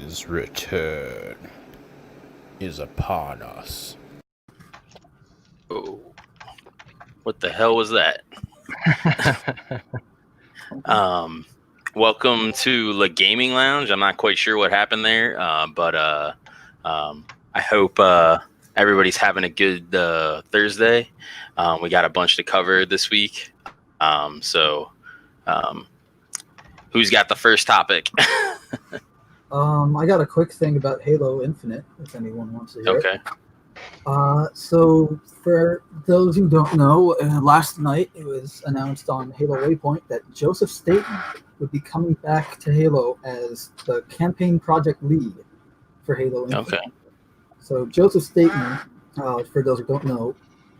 His return is upon us. Oh, what the hell was that? Welcome to the Gaming Lounge. I'm not quite sure what happened there, but I hope everybody's having a good Thursday. We got a bunch to cover this week. So who's got the first topic? I got a quick thing about Halo Infinite, if anyone wants to hear Okay. it. So for those who don't know, last night it was announced on Halo Waypoint that Joseph Staten would be coming back to Halo as the campaign project lead for Halo Infinite. Okay. So Joseph Staten, for those who don't know,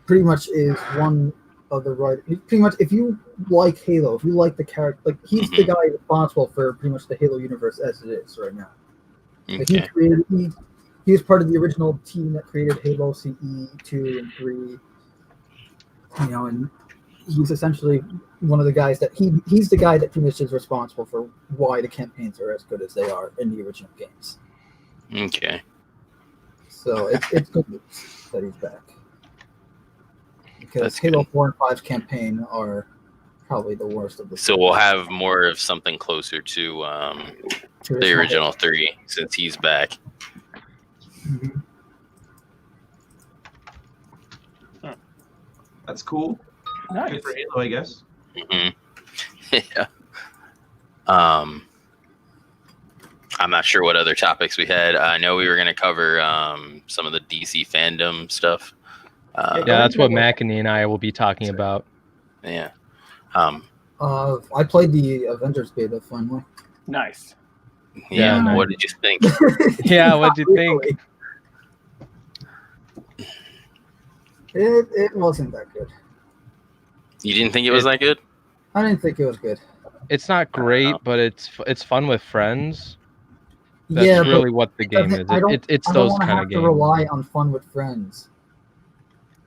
pretty much is one of the writers. Pretty much, if you like Halo, if you like the character, like he's the guy responsible for pretty much the Halo universe as it is right now. Like he was part of the original team that created Halo CE 2 and 3. You know, and he's essentially one of the guys that he's the guy that pretty much is responsible for why the campaigns are as good as they are in the original games. Okay. So it's good news that he's back. Because That's Halo good. 4 and 5's campaign are probably the worst of the So we'll have more of something closer to the original 3 since he's back. Mm-hmm. That's cool. Nice. Good for Halo, I guess. Yeah. I'm not sure what other topics we had. I know we were going to cover some of the DC FanDome stuff. Yeah, that's what Mackany and I will be talking about. Yeah. I played the Avengers beta finally. Nice. Yeah. nice. What did you think? Yeah, what'd you think? It wasn't that good. You didn't think it was that good? I didn't think it was good. It's not great, but it's fun with friends. That's yeah, really what the game is. It's I those don't kind have of to games. rely on fun with friends.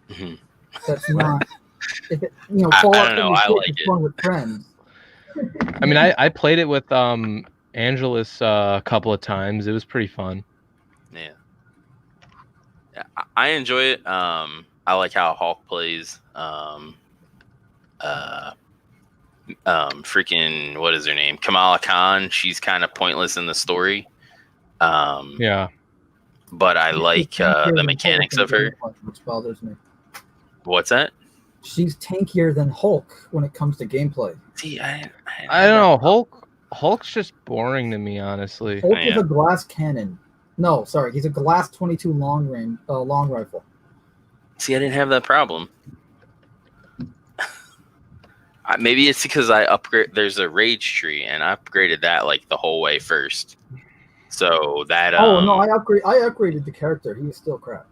Mhm. That's not. If it, I Fallout don't know. I 76 like is it. fun with friends. I mean, I played it with Angelus a couple of times. It was pretty fun. Yeah. I enjoy it. I like how Hulk plays. Freaking, what is her name? Kamala Khan. She's kind of pointless in the story. Yeah. But I like the than mechanics Hulk of her. in gameplay, which bothers me. What's that? She's tankier than Hulk when it comes to gameplay. See, I don't know. Hulk's just boring to me, honestly. Hulk is Yeah. a glass cannon. No, sorry, he's a glass 22 long rifle. See, I didn't have that problem. Maybe it's because I upgrade. There's a rage tree, and I upgraded that like the whole way first. So that. Oh no, I upgraded the character. He was still crap.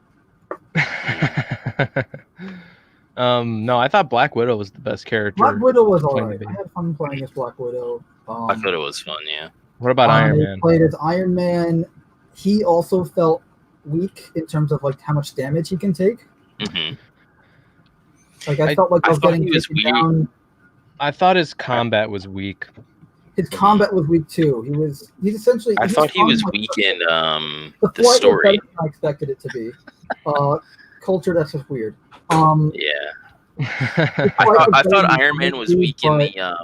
No, I thought Black Widow was the best character. Black Widow was playing alright. the I game. had fun playing as Black Widow. I thought it was fun. Yeah. What about Iron I Man? played as Iron Man. He also felt weak in terms of like how much damage he can take. Mm-hmm. Like I felt like I was thought getting he was taken weak. down. I thought his combat was weak. His combat was weak too. He's essentially. I thought he was fun, weak like, in the the flight was story. better than I expected it to be. Culture, that's just weird. Yeah. I thought Iron Man was weak in the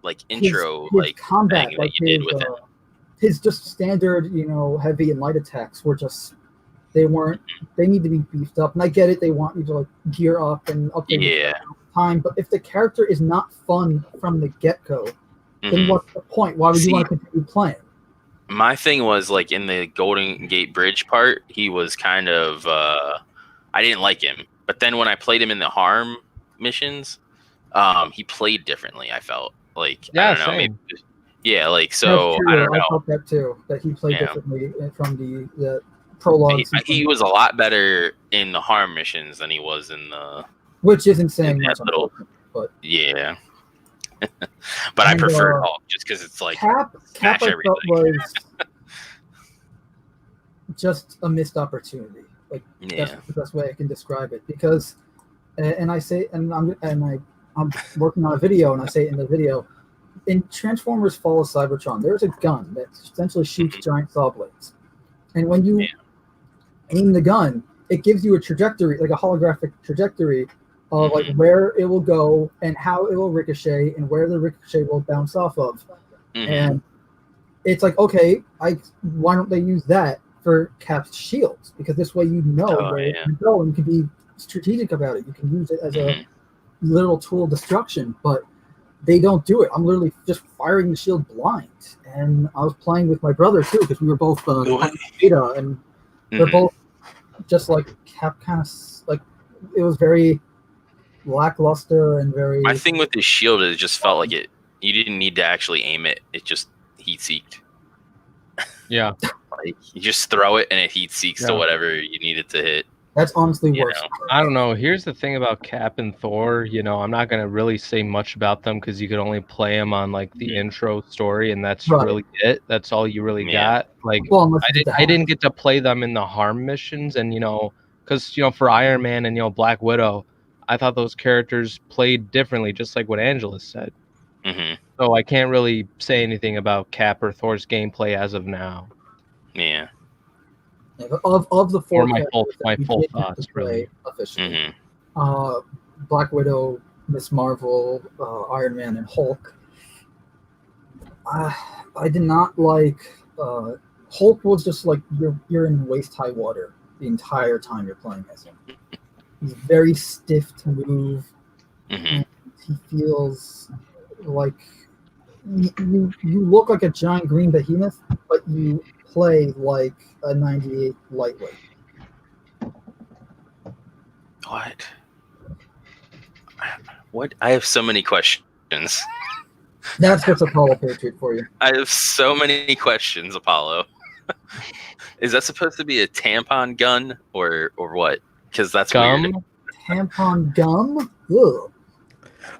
like intro his like combat, thing like that you did his, with him. His just standard, heavy and light attacks were just they need to be beefed up. And I get it, they want you to like gear up and upgrade Yeah. time, but if the character is not fun from the get-go, then what's the point? Why would you want to continue playing? My thing was like in the Golden Gate Bridge part, he was kind of I didn't like him. But then when I played him in the harm missions, he played differently, I felt. Like I don't know, maybe like so I don't know. I felt that too, that he played differently from the prologue. He was a lot better in the harm missions than he was in the which isn't saying much, but yeah. But I prefer Hulk just because it's like Cap I felt was just a missed opportunity. Like that's the best way I can describe it. Because, I'm working on a video and I say it in the video, in Transformers Fall of Cybertron, there's a gun that essentially shoots giant saw blades. And when you aim the gun, it gives you a trajectory, like a holographic trajectory of like where it will go and how it will ricochet and where the ricochet will bounce off of. And it's like, okay, why don't they use that for Cap's shields? Because this way you know where you go and you can be strategic about it. You can use it as a literal tool of destruction, but they don't do it. I'm literally just firing the shield blind. And I was playing with my brother too, because we were both beta, and they're both just like Cap kind of like, it was very lackluster and very. My thing with the shield is it just felt like you didn't need to actually aim it. It just heat seeked. Yeah. Like you just throw it and it heat seeks to whatever you need it to hit. That's honestly worse. I don't know. Here's the thing about Cap and Thor. I'm not gonna really say much about them because you could only play them on like the intro story, and that's really it. That's all you really got. Like, I didn't get to play them in the harm missions, and because for Iron Man and Black Widow, I thought those characters played differently, just like what Angelus said. So I can't really say anything about Cap or Thor's gameplay as of now. Yeah. Of the four, my full thoughts, really. Officially, Black Widow, Miss Marvel, Iron Man, and Hulk. I did not like. Hulk was just like you're in waist high water the entire time you're playing as him. He's very stiff to move. And he feels like you look like a giant green behemoth, but you play like a 98 lightweight. What? I have so many questions. That's just Apollo Patriot for you. I have so many questions, Apollo. Is that supposed to be a tampon gun or what? Because that's gum. Weird. Tampon gum? Ugh.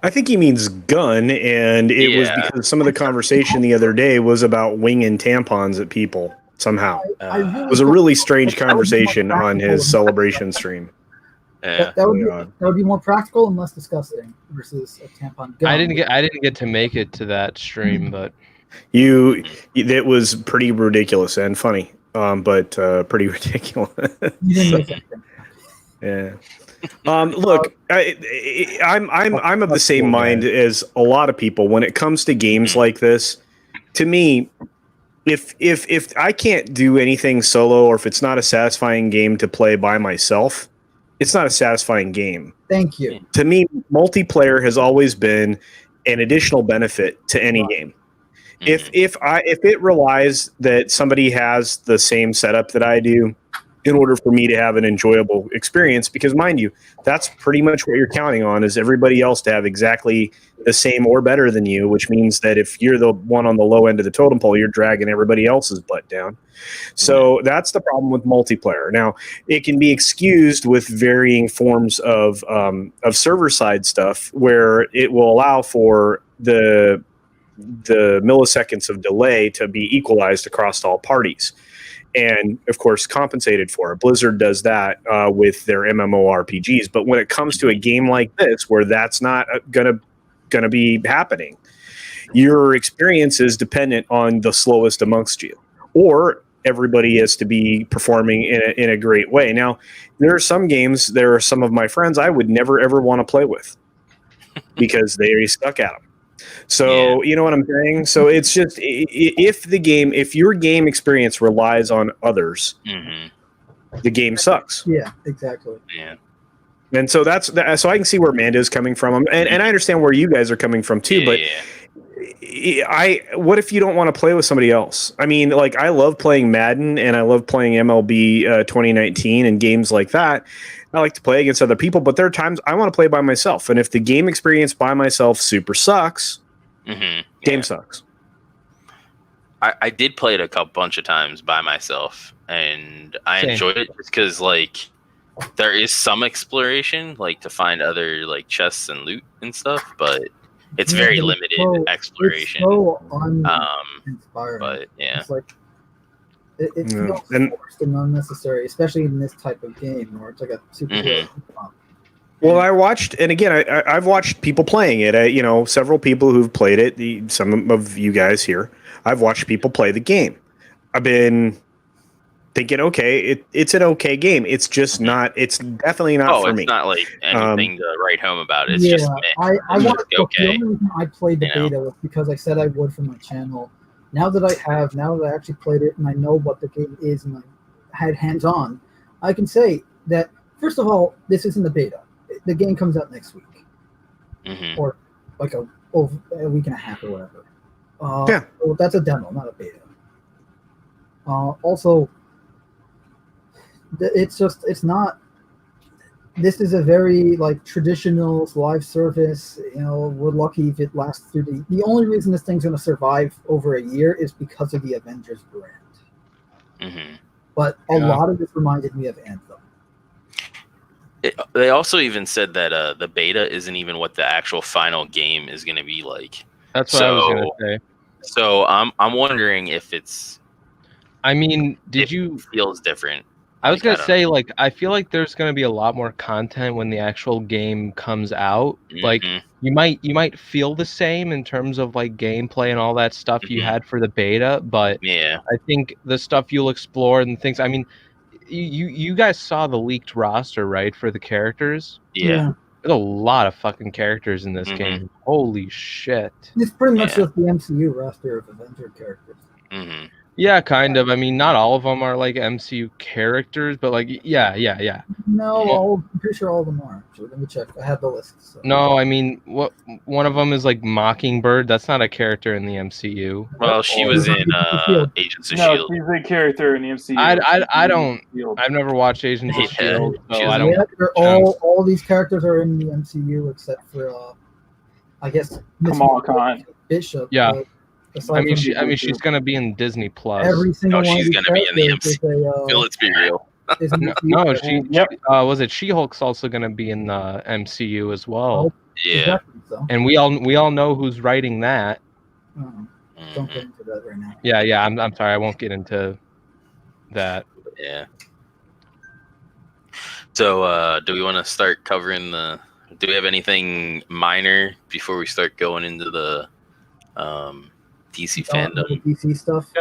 I think he means gun, and it was because some of the conversation the other day was about winging tampons at people somehow. It was a really strange conversation on his celebration stream. That would be more practical and less disgusting versus a tampon gun. I didn't get to make it to that stream, but it was pretty ridiculous and funny, but pretty ridiculous. You didn't make it. Yeah. Look, I'm of the same mind as a lot of people when it comes to games like this. To me, if I can't do anything solo, or if it's not a satisfying game to play by myself, it's not a satisfying game. Thank you. To me, multiplayer has always been an additional benefit to any game. If it relies that somebody has the same setup that I do in order for me to have an enjoyable experience, because mind you, that's pretty much what you're counting on, is everybody else to have exactly the same or better than you, which means that if you're the one on the low end of the totem pole, you're dragging everybody else's butt down. So that's the problem with multiplayer. Now, it can be excused with varying forms of server side stuff where it will allow for the milliseconds of delay to be equalized across all parties. And of course, compensated for. Blizzard does that with their MMORPGs. But when it comes to a game like this, where that's not gonna be happening, your experience is dependent on the slowest amongst you, or everybody has to be performing in a great way. Now, there are some games. There are some of my friends I would never ever want to play with because they suck at them. So you know what I'm saying? So it's just if your game experience relies on others, the game sucks. Yeah, exactly. Yeah. And so so I can see where Mando's coming from, and I understand where you guys are coming from too. But what if you don't want to play with somebody else? I mean, like, I love playing Madden and I love playing MLB 2019 and games like that. I like to play against other people, but there are times I want to play by myself. And if the game experience by myself super sucks, game sucks. I did play it a bunch of times by myself, and I enjoyed it just because, like, there is some exploration, like, to find other, like, chests and loot and stuff, but it's very limited exploration. It's so uninspiring. But it's like it feels forced and unnecessary, especially in this type of game where it's like a superhero. Well, I watched, and again, I've watched people playing it. Several people who've played it. Some of you guys here, I've watched people play the game. I've been thinking, okay, it's an okay game. It's just not. It's definitely not for me. It's not like anything to write home about. It's yeah, just I want to. okay. The only reason I played the beta was because I said I would for my channel. Now that I actually played it and I know what the game is and I had hands on, I can say that first of all, this isn't the beta. The game comes out next week, or like a week and a half or whatever. So that's a demo, not a beta. Also, it's not. This is a very like traditional live service. We're lucky if it lasts through the only reason this thing's going to survive over a year is because of the Avengers brand. But a lot of this reminded me of Anthem. They also even said that the beta isn't even what the actual final game is going to be like. That's what I was going to say. So I'm wondering if it's. I mean, feels different? I was going to say, like, I feel like there's going to be a lot more content when the actual game comes out. Like, you might feel the same in terms of like gameplay and all that stuff you had for the beta, but I think the stuff you'll explore and things. I mean. You guys saw the leaked roster, right, for the characters? Yeah. There's a lot of fucking characters in this game. Holy shit. It's pretty much just the MCU roster of Avenger characters. Yeah, kind of. I mean, not all of them are like MCU characters, but like, yeah. No, I'm pretty sure all of them are. So let me check. I have the list. So. No, I mean, one of them is like Mockingbird. That's not a character in the MCU. Well, she was in Agents of S.H.I.E.L.D. No, she's a character in the MCU. I don't. I've never watched Agents of S.H.I.E.L.D. So I don't. All these characters are in the MCU except for, I guess, Kamala Khan. Bishop. Yeah. I mean, she's gonna be in Disney Plus. Every single one she's gonna be in the MCU. Let's be real. No, she. Was it She-Hulk's also gonna be in the MCU as well? Yeah. So. And we all know who's writing that. Don't get into that right now. Yeah. I'm sorry, I won't get into that. Yeah. So, do we want to start covering do we have anything minor before we start going into the DC fandom? DC stuff.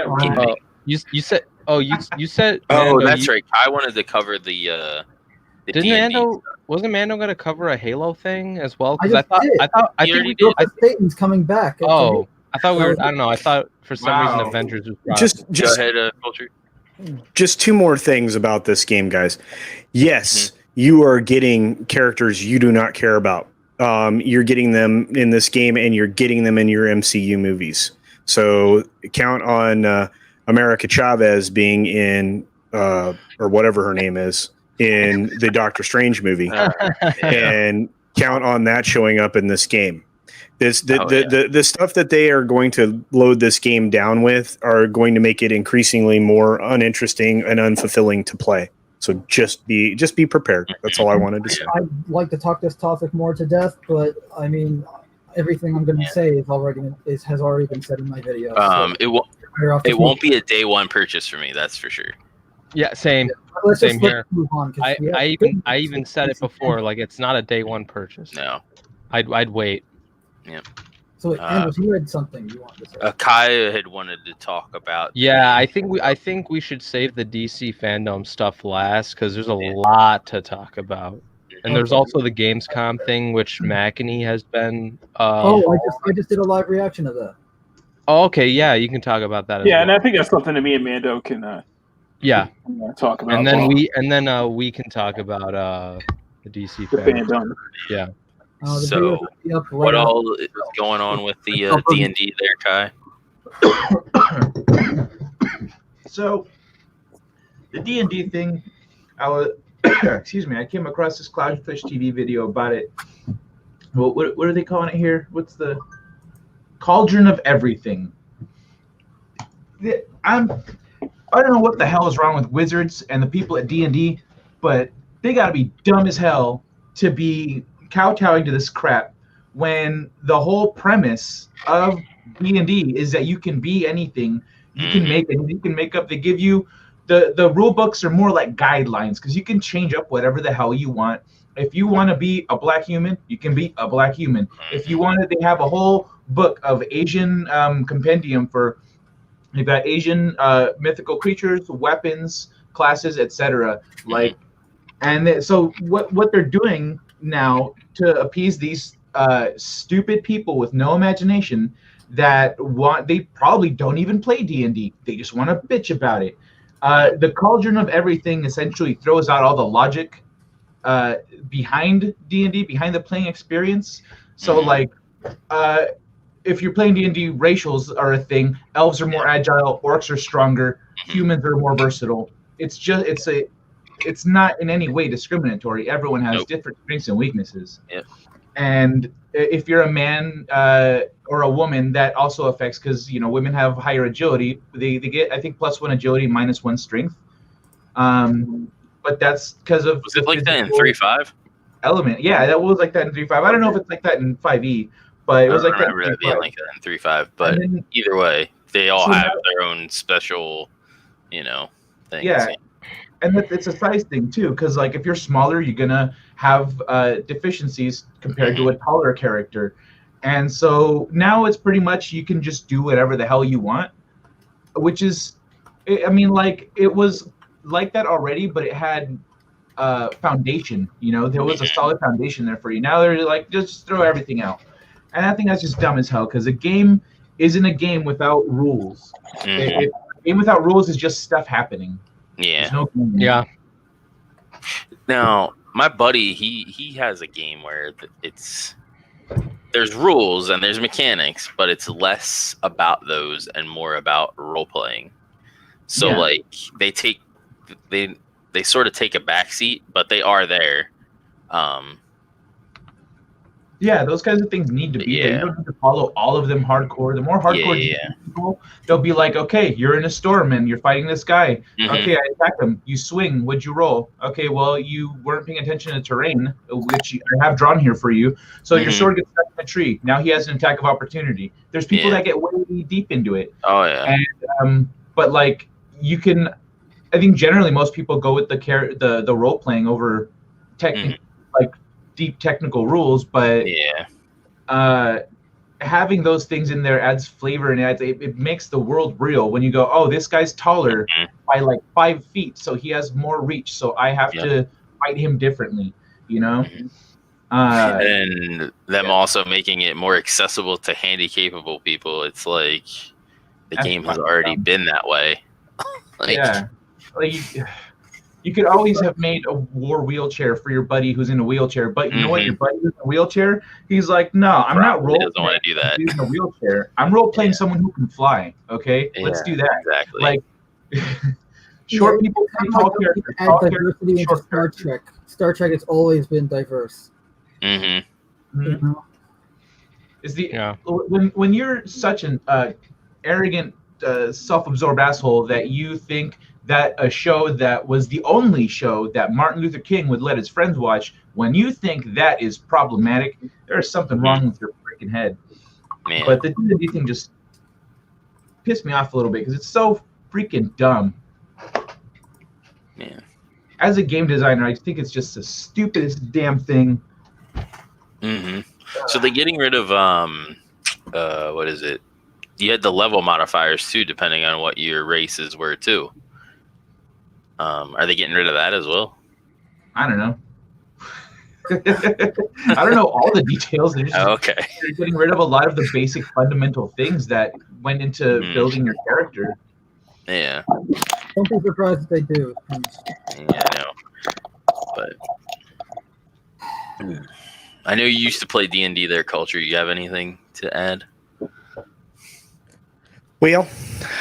You said. Oh, you said. Oh, that's right. I wanted to cover the Didn't Mando? Wasn't Mando going to cover a Halo thing as well? Because I think Satan's coming back. Oh, I thought we were. I don't know. I thought for some reason Avengers was. Just go ahead, Culture. Just two more things about this game, guys. Yes, you are getting characters you do not care about. You're getting them in this game, and you're getting them in your MCU movies. So count on America Chavez being in, or whatever her name is, in the Doctor Strange movie, and count on that showing up in this game. The stuff that they are going to load this game down with are going to make it increasingly more uninteresting and unfulfilling to play. So just be prepared. That's all I wanted to say. I'd like to talk this topic more to death, but I mean, everything I'm going to say has already been said in my video. It won't be a day one purchase for me. That's for sure. Yeah, same. Same here. I even said it before. Like, it's not a day one purchase. No, I'd wait. Yeah. So, Andrew, you had something you wanted to say. Kai had wanted to talk about. Yeah, I think we should save the DC fandom stuff last because there's a lot to talk about, and there's also the Gamescom thing, which McEnany has been. I just did a live reaction of that. Oh, okay, yeah, you can talk about that. And I think that's something that me and Mando can. Talk about. And then we can talk about the DC fandom. Yeah. So, what all is going on with the D&D there, Kai? So, the D&D thing, excuse me, I came across this Cloudfish TV video about it. What are they calling it here? What's the Cauldron of Everything? I don't know what the hell is wrong with wizards and the people at D&D, but they got to be dumb as hell to be kowtowing to this crap when the whole premise of D&D is that you can be anything, you can make up. They give you the rule books are more like guidelines because you can change up whatever the hell you want. If you want to be a black human, you can be a black human. If you wanted, they have a whole book of Asian compendium for, you've got Asian mythical creatures, weapons, classes, etc. Like, and so what they're doing now to appease these stupid people with no imagination that they probably don't even play D&D. They just want to bitch about it. The cauldron of everything essentially throws out all the logic behind D&D, behind the playing experience. So like, if you're playing D&D, racials are a thing. Elves are more agile. Orcs are stronger. Humans are more versatile. It's not in any way discriminatory. Everyone has different strengths and weaknesses. Yep. And if you're a man or a woman, that also affects, because women have higher agility. They get, I think, +1 agility, -1 strength. But that's because of was it like that in 3.5 element. Yeah, that was like that in 3.5. I don't know if it's like that in 5e, but it was like that. I remember that being like that in 3.5. But then, either way, they all have their own special, things. Yeah. And it's a size thing too, because like if you're smaller, you're gonna have deficiencies compared to a taller character, and so now it's pretty much you can just do whatever the hell you want, which is, I mean, like it was like that already, but it had foundation. There was a solid foundation there for you. Now they're like just throw everything out, and I think that's just dumb as hell, because a game isn't a game without rules. A game without rules is just stuff happening. Yeah. Yeah. Now, my buddy, he has a game where there's rules and there's mechanics, but it's less about those and more about role playing. So like they sort of take a backseat, but they are there. Yeah, those kinds of things need to be there. You don't need to follow all of them hardcore. The more hardcore people, they'll be like, okay, you're in a storm and you're fighting this guy. Okay, I attacked him. You swing. What'd you roll? Okay, well, you weren't paying attention to terrain, which I have drawn here for you. So your sword gets stuck in a tree. Now he has an attack of opportunity. There's people that get way deep into it. Oh, yeah. And, but, like, you can... I think generally most people go with the role-playing over like deep technical rules, but having those things in there adds flavor, and it makes the world real when you go, oh, this guy's taller by like 5 feet, so he has more reach, so I have to fight him differently, and them also making it more accessible to handy-capable people. It's like the game has already been that way. Like you could always have made a war wheelchair for your buddy who's in a wheelchair, but you know what? Your buddy who's in a wheelchair, he's like, no, I'm not role playing. Doesn't want to do that. He's in a wheelchair. I'm role playing someone who can fly. Okay, let's do that. Exactly. Like short people, tall characters. Add diversity into Star Trek. Star Trek has always been diverse. Is when you're such an arrogant, self-absorbed asshole that you think that a show that was the only show that Martin Luther King would let his friends watch, when you think that is problematic, there's something wrong with your freaking head. Man. But the D&D thing just pissed me off a little bit because it's so freaking dumb. Man. As a game designer, I think it's just the stupidest damn thing. So they're getting rid of what is it? You had the level modifiers too, depending on what your races were too. Are they getting rid of that as well? I don't know. I don't know all the details. They're getting rid of a lot of the basic fundamental things that went into building your character. Yeah. Don't be surprised if they do. Yeah, I know. But I know you used to play D&D there, Culture. You have anything to add? Well,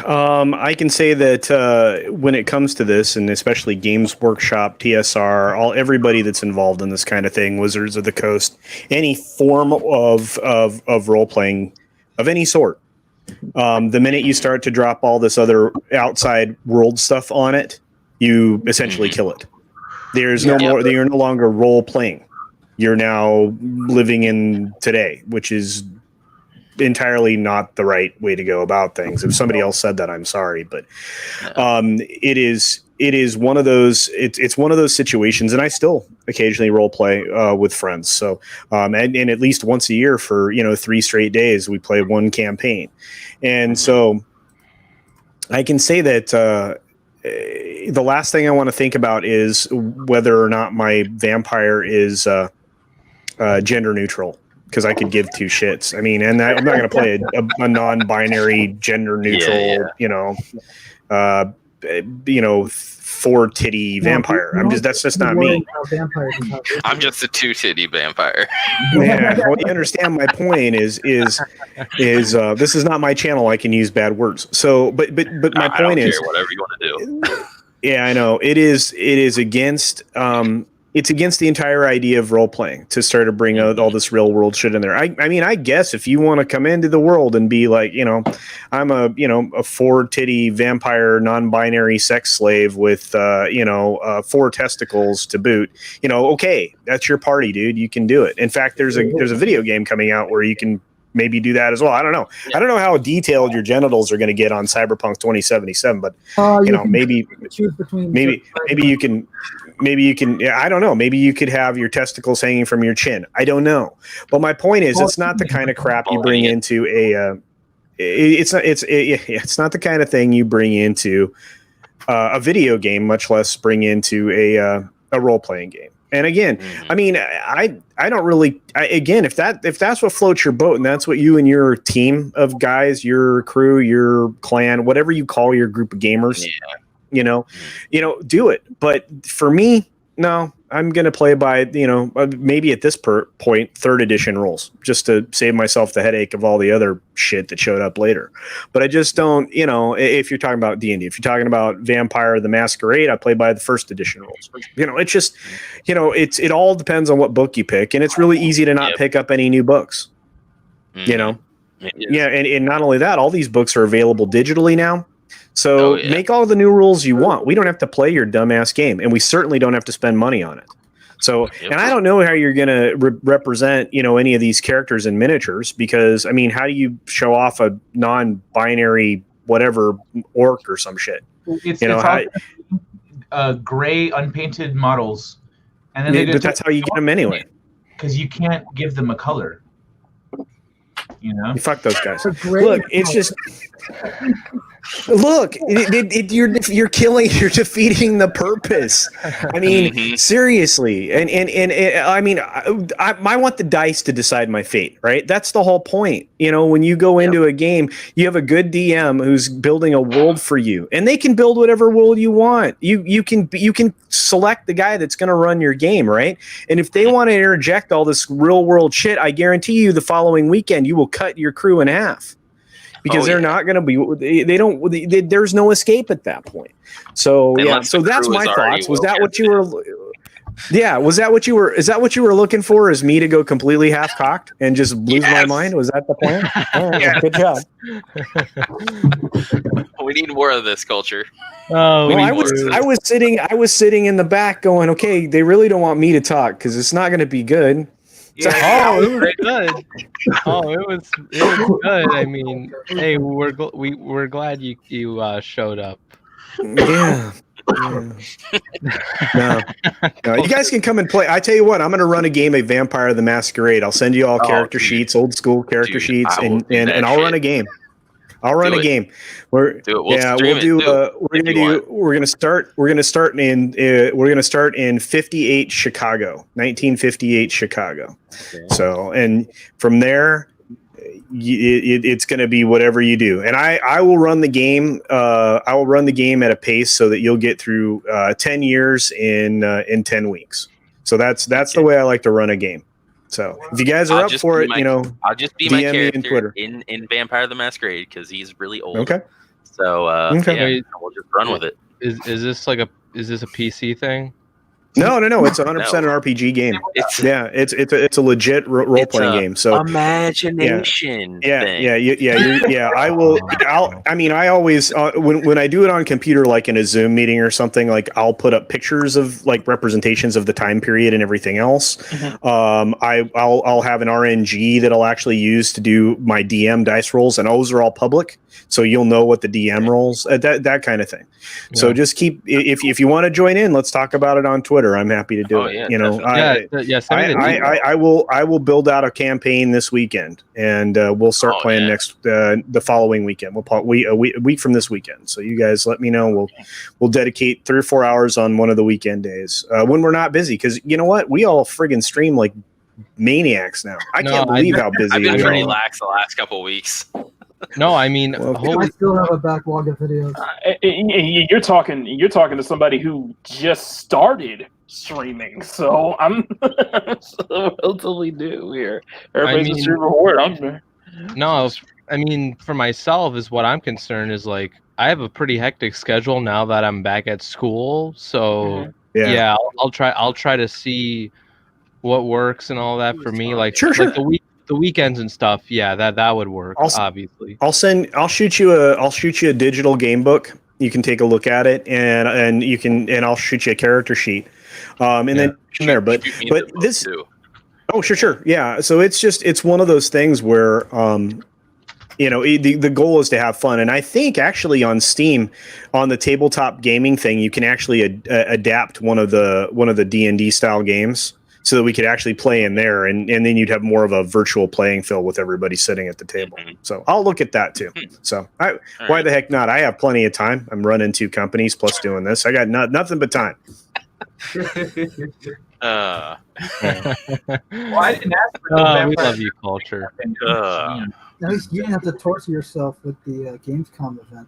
I can say that when it comes to this, and especially Games Workshop, TSR, everybody that's involved in this kind of thing, Wizards of the Coast, any form of role playing of any sort, the minute you start to drop all this other outside world stuff on it, you essentially kill it. There's no more. You're no longer role playing. You're now living in today, which is entirely not the right way to go about things. If somebody else said that, I'm sorry, but it is one of those. It's one of those situations, and I still occasionally role play with friends. So and at least once a year for 3 straight days, we play one campaign, and so I can say that. The last thing I want to think about is whether or not my vampire is gender neutral, because I could give two shits. I mean, and I'm not going to play a non-binary, gender neutral, four titty vampire. That's just not me. I'm just a 2-titty vampire. Yeah, well, you understand my point is this is not my channel. I can use bad words. So, but my point is, whatever you want to do. Yeah, I know it is against it's against the entire idea of role playing to start to bring out all this real world shit in there. I mean, I guess if you want to come into the world and be like, I'm a 4-titty vampire non-binary sex slave with 4 testicles to boot, okay, that's your party, dude. You can do it. In fact, there's a video game coming out where you can maybe do that as well. I don't know. I don't know how detailed your genitals are going to get on Cyberpunk 2077, but maybe you can. I don't know. Maybe you could have your testicles hanging from your chin. I don't know. But my point is, it's not the kind of crap you bring into it's not the kind of thing you bring into a video game, much less bring into a role playing game. And again, I mean, I don't really. If that's what floats your boat, and that's what you and your team of guys, your crew, your clan, whatever you call your group of gamers, do it. But for me, no, I'm going to play by, maybe at this point, 3rd edition rules, just to save myself the headache of all the other shit that showed up later. But I just don't, if you're talking about D&D, if you're talking about Vampire the Masquerade, I play by the 1st edition rules. It's just, it all depends on what book you pick. And it's really easy to not pick up any new books, Yeah. And not only that, all these books are available digitally now. So make all the new rules you want. We don't have to play your dumbass game, and we certainly don't have to spend money on it. So, and I don't know how you're going to represent, any of these characters in miniatures, because, I mean, how do you show off a non-binary whatever orc or some shit? It's gray, unpainted models, and then but that's how you get them anyway. Because you can't give them a color. You fuck those guys. Look, it's just. Look, you're defeating the purpose. I mean, seriously, and I mean, I want the dice to decide my fate, right? That's the whole point. When you go into a game, you have a good DM who's building a world for you, and they can build whatever world you want. You can select the guy that's going to run your game, right? And if they want to interject all this real world shit, I guarantee you, the following weekend, you will cut your crew in half. Because they're not going to be. They don't. There's no escape at that point. So So that's my thoughts. Was that what you were? Yeah. Was that what you were? Is that what you were looking for? Is me to go completely half cocked and just lose my mind? Was that the plan? All right, good job. We need more of this culture. Oh, I was sitting in the back going, okay, they really don't want me to talk because it's not going to be good. Yeah. It was good. It was good. I mean, hey, we're glad you showed up. Yeah. No, you guys can come and play. I tell you what, I'm going to run a game of Vampire the Masquerade. I'll send you all character sheets, old school character sheets, and I'll run a game. I'll run a game. We're gonna start in 58 Chicago, 1958 Chicago. Okay. So, and from there, it's going to be whatever you do. And I will run the game. I will run the game at a pace so that you'll get through 10 years in 10 weeks. So that's the way I like to run a game. So if you guys are up for it, I'll just be my DM character in Vampire the Masquerade because he's really old. Okay. So we'll just run with it. Is this a PC thing? No. It's 100% an RPG game. It's a legit role playing game. So imagination. I will. I always when I do it on computer, like in a Zoom meeting or something, like I'll put up pictures of like representations of the time period and everything else. I'll have an RNG that I'll actually use to do my DM dice rolls, and those are all public, so you'll know what the DM rolls, that kind of thing. Yeah. So just keep if you want to join in, let's talk about it on Twitter. I'm happy to do it. I will build out a campaign this weekend, and we'll start playing next the following weekend. A week from this weekend. So you guys let me know. We'll dedicate 3 or 4 hours on one of the weekend days when we're not busy, because you know what, we all friggin' stream like maniacs now. I can't believe how busy I've been pretty lax the last couple of weeks. No, I mean, I still have a backlog of videos. You're talking to somebody who just started streaming, so I'm relatively new here. Everybody's a streamer horde. No, I mean, for myself, is what I'm concerned is like I have a pretty hectic schedule now that I'm back at school. So I'll try to see what works and all that for me. Like sure. Like the weekends and stuff. Yeah, that would work. Obviously, I'll shoot you a digital game book. You can take a look at it, and I'll shoot you a character sheet, then from there. But this. Oh, sure. Yeah. So it's one of those things where, the goal is to have fun. And I think actually on Steam, on the tabletop gaming thing, you can actually adapt one of the D&D style games so that we could actually play in there. And then you'd have more of a virtual playing field with everybody sitting at the table. So I'll look at that too. So why the heck not? I have plenty of time. I'm running 2 companies plus doing this. I got nothing but time. Well, I didn't ask for we love you, culture. At least you didn't have to torture yourself with the Gamescom event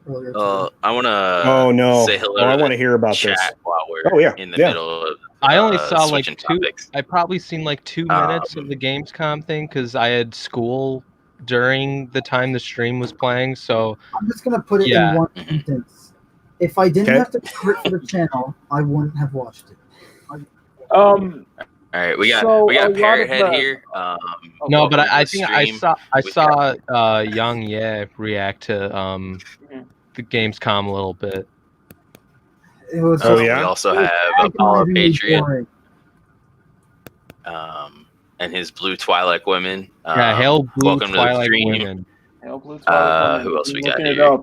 earlier today. I want to say hello. I want to hear about this while we're in the middle of. I only saw like 2. Topics. I probably seen like 2 minutes of the Gamescom thing because I had school during the time the stream was playing. So I'm just gonna put it in one sentence. If I didn't have to cover it for the channel, I wouldn't have watched it. All right, we got Parrothead here. No, but I think I saw Young react to the Gamescom a little bit. It was we also have Apollo Patriot, and his Blue Twilight Women. Hail Blue welcome Twilight to the stream. Women. Hail Blue Twilight. Who else we got here?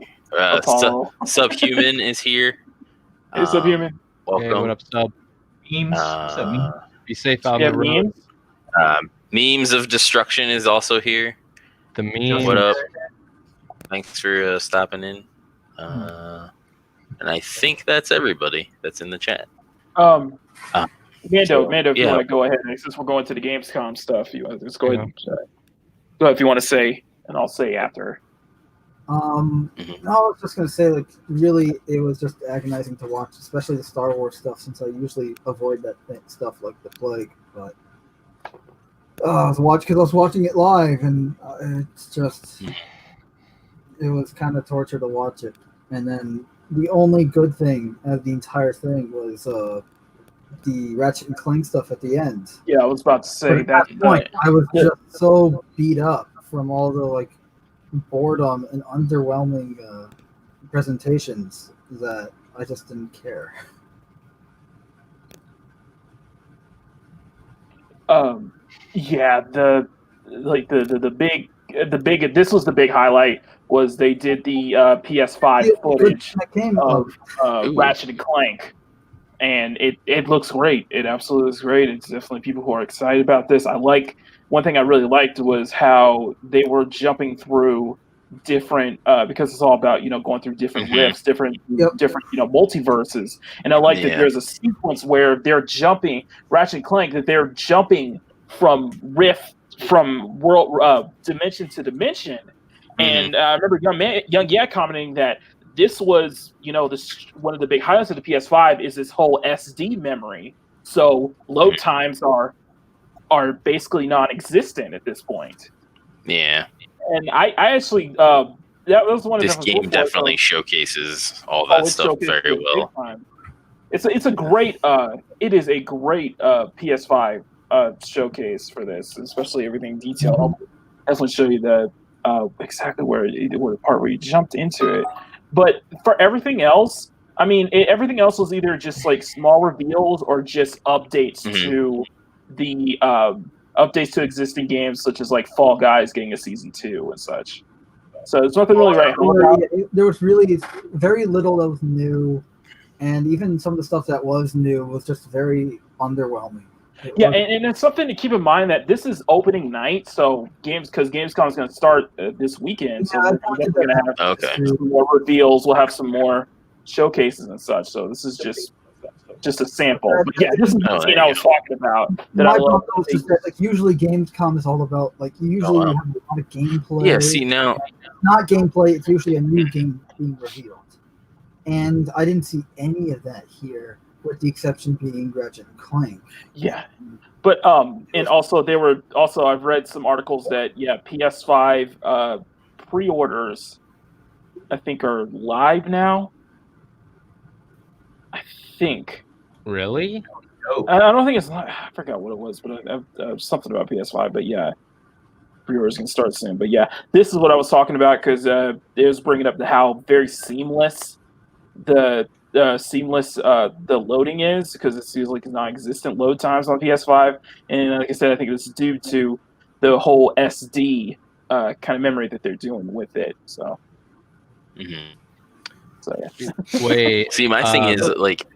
Subhuman is here. Hey, Subhuman. Welcome. Hey, what up, Sub? Memes. What's up, memes? Be safe out in the road. Memes of Destruction is also here. The meme. What up? Thanks for stopping in. And I think that's everybody that's in the chat. Mando, if you want to go ahead, since we're going to the Gamescom stuff, let's go ahead and go ahead if you want to say, and I'll say after. No, I was just going to say, like, really, it was just agonizing to watch, especially the Star Wars stuff, since I usually avoid that stuff like the plague. But I was watching it live, and it's just, it was kind of torture to watch it. And then the only good thing out of the entire thing was the Ratchet and Clank stuff at the end. Yeah, I was about to say at that point. I was just so beat up from all the like boredom and underwhelming presentations that I just didn't care. The big this was the big highlight was they did the PS5 footage of Ratchet and Clank, and it looks great. It absolutely looks great. It's definitely people who are excited about this. One thing I really liked was how they were jumping through different because it's all about going through different rifts, different multiverses, and I like that there's a sequence where they're jumping Ratchet and Clank, that they're jumping from world dimension to dimension. And I remember Young commenting that this was, one of the big highlights of the PS5 is this whole SD memory. So load times are basically non-existent at this point. Yeah. And I actually that was one of this game definitely showcases all that stuff very well. it's a great it is a great PS5 showcase for this, especially everything detailed. I'll definitely show you the exactly where the part where you jumped into it. But for everything else, I mean, everything else was either just like small reveals or just updates to the updates to existing games, such as like Fall Guys getting a season 2 and such. So there's nothing really there was really very little that was new, and even some of the stuff that was new was just very underwhelming. And it's something to keep in mind that this is opening night, so Gamescom is going to start this weekend. So we're definitely going to have some more reveals. We'll have some more showcases and such. So this is just a sample. But yeah, this is the thing I was talking about. That I love. Like usually Gamescom is all about like you usually have a lot of gameplay. Yeah, see now, not gameplay. It's usually a new game being revealed, and I didn't see any of that here, with the exception being Ratchet and Clank. Yeah, but and also I've read some articles that PS5 pre-orders I think are live now. I think. Really? I don't think it's live. I forgot what it was, but something about PS5. But yeah, pre-orders can start soon. But yeah, this is what I was talking about because it was bringing up how very seamless the loading is, because it seems like non-existent load times on PS5, and like I said, I think it was due to the whole SD kind of memory that they're doing with it. So, so yeah. Wait, see, my thing is like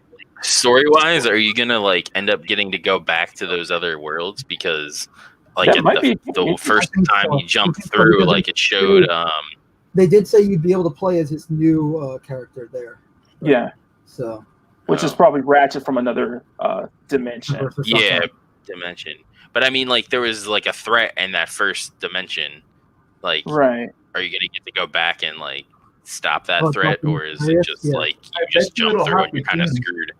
story-wise, are you gonna like end up getting to go back to those other worlds because like the first time you jumped through, like it showed. They did say you'd be able to play as his new character there. Right? Yeah. So, which is probably Ratchet from another dimension. Yeah, dimension. But I mean, like, there was like a threat in that first dimension. Like, right? Are you gonna get to go back and like stop that threat, or is it just like you just jump through and you're kind of screwed?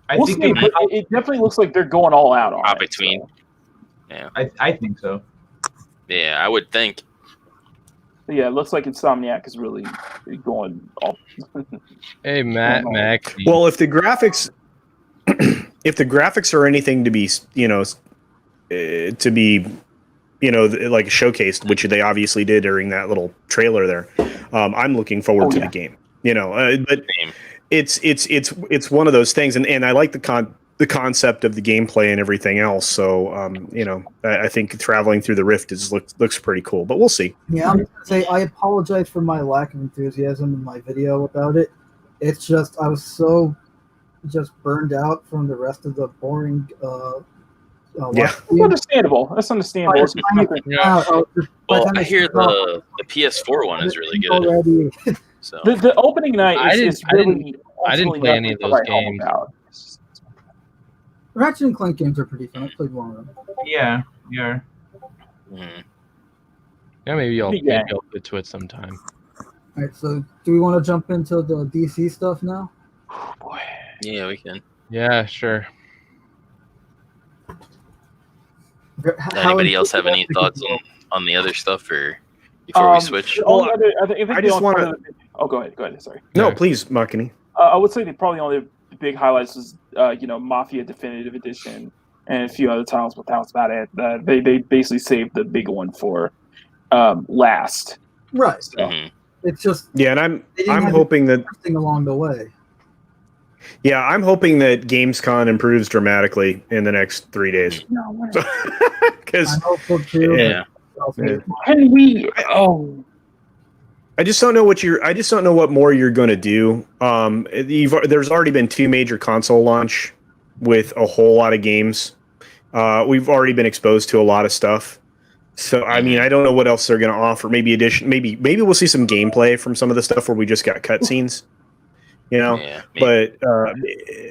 I think it definitely looks like they're going all out on it. Between. So. Yeah, I think so. Yeah, I would think. Yeah, it looks like Insomniac is really going off. Hey, Mac. Well, if the graphics are anything to be, like showcased, which they obviously did during that little trailer there, I'm looking forward to the game. But it's one of those things, and I like the concept of the gameplay and everything else. So, I think traveling through the rift looks pretty cool, but we'll see. Yeah, I'm going to say I apologize for my lack of enthusiasm in my video about it. It's just I was so just burned out from the rest of the boring. That's understandable. That's understandable. I hear the PS4 one is really good. So the opening night I didn't play any of those games. Ratchet and Clank games are pretty fun. I played one of them. Yeah. Yeah, maybe I'll get to it sometime. All right, so do we want to jump into the DC stuff now? Oh, boy. Yeah, we can. Yeah, sure. Anybody else have any thoughts on the other stuff, or before we switch? I just want to. Oh, go ahead. Sorry. No, please, Makini. I would say probably the only big highlights was Mafia Definitive Edition and a few other titles, but that was about it. They basically saved the big one for last. Right. So. It's just and I'm hoping that along the way. Yeah, I'm hoping that Gamescom improves dramatically in the next 3 days. Because can we? I just don't know what more you're going to do. There's already been 2 major console launch with a whole lot of games. We've already been exposed to a lot of stuff. So I mean, I don't know what else they're going to offer. Maybe we'll see some gameplay from some of the stuff where we just got cutscenes. But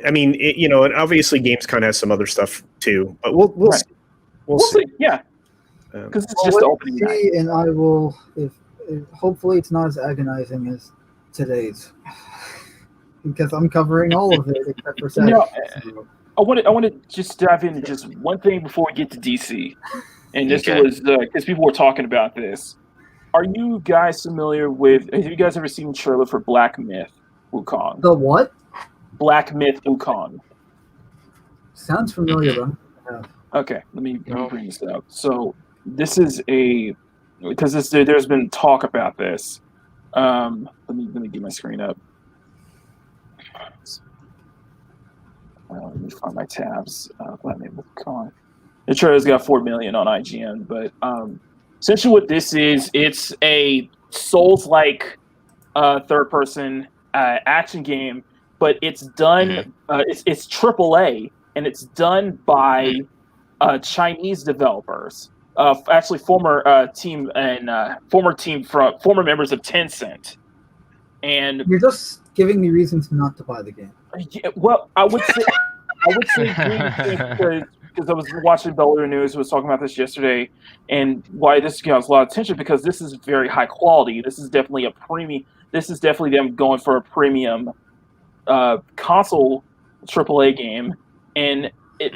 I mean, and obviously Gamescom has some other stuff too. But we'll see. We'll see. Yeah, because it's just the opening night. And I will, if hopefully it's not as agonizing as today's, because I'm covering all of it except for Saturday. I want to just dive into just one thing before we get to DC, and this was because people were talking about this. Are you guys familiar with? Have you guys ever seen the trailer for Black Myth? Wukong. The what? Black Myth Wukong. Sounds familiar, though. Okay, let me bring this up. So this is because there's been talk about this. Let me get my screen up. Let me find my tabs. Black Myth Wukong. The trailer's got 4 million on IGN, but essentially what this is, it's a Souls-like third-person action game, but it's done. It's AAA, and it's done by Chinese developers. Actually, former members of Tencent. And you're just giving me reasons not to buy the game. Yeah, well, I would say because I was watching Bellwether News, who was talking about this yesterday, and why this gets a lot of attention, because this is very high quality. This is definitely a premium. This is definitely them going for a premium console AAA game, and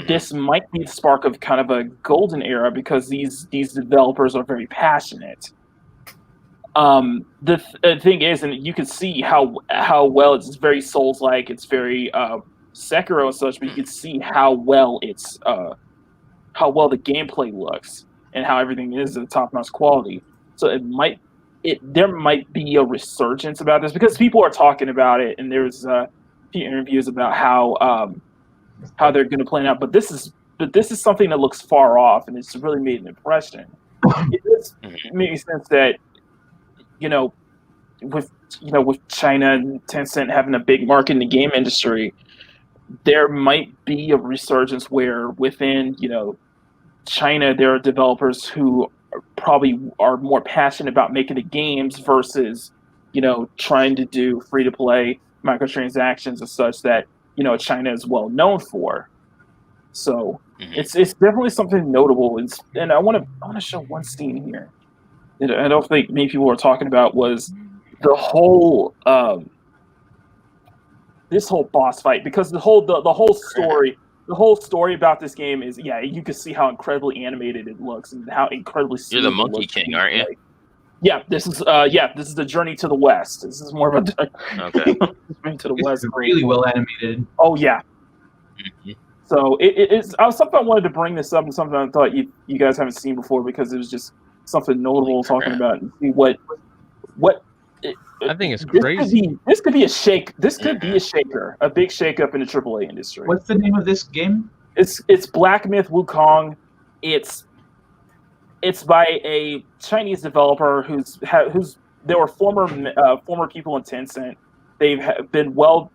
this might be the spark of kind of a golden era, because these developers are very passionate. The thing is, and you can see how well it's very Souls-like. It's very Sekiro and such, but you can see how well the gameplay looks and how everything is at top-notch quality. So there might be a resurgence about this, because people are talking about it, and there's a few interviews about how they're going to plan out. But this is something that looks far off, and it's really made an impression. It does make sense that with China and Tencent having a big market in the game industry, there might be a resurgence where within China there are developers who probably are more passionate about making the games versus trying to do free to play microtransactions and such that China is well known for. So it's definitely something notable. And I want to show one scene here that I don't think many people are talking about, was the whole this whole boss fight, because the whole story about this game is, you can see how incredibly animated it looks and how incredibly you're the Monkey King, aren't you? Yeah, this is the Journey to the West. This is more of a Journey to the West. It's really well animated. Oh yeah. So it's something I wanted to bring this up, and something I thought you guys haven't seen before, because it was just something notable talking about, and see what I think it's crazy. This could be a shaker, a big shake-up in the AAA industry. What's the name of this game? It's Black Myth Wukong. It's by a Chinese developer who's there were former people in Tencent. They've built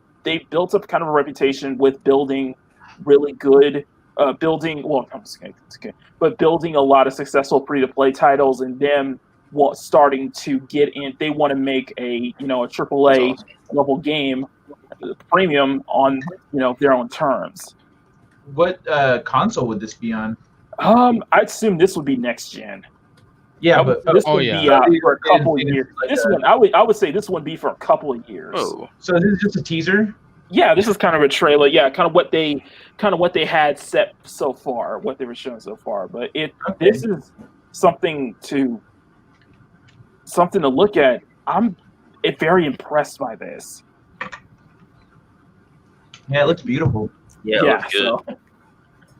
up kind of a reputation with building really good building a lot of successful free-to-play titles, and them starting to get in. They want to make a AAA level game premium on their own terms. What console would this be on? I'd assume this would be next gen. Yeah, but this would be for a couple of years. This one, I would say this would be for a couple of years. Oh, so this is just a teaser? Yeah, this is kind of a trailer. Yeah, kind of what they had set so far, what they were showing so far. But this is something to look at. I'm very impressed by this. Yeah, it looks beautiful. Yeah, good.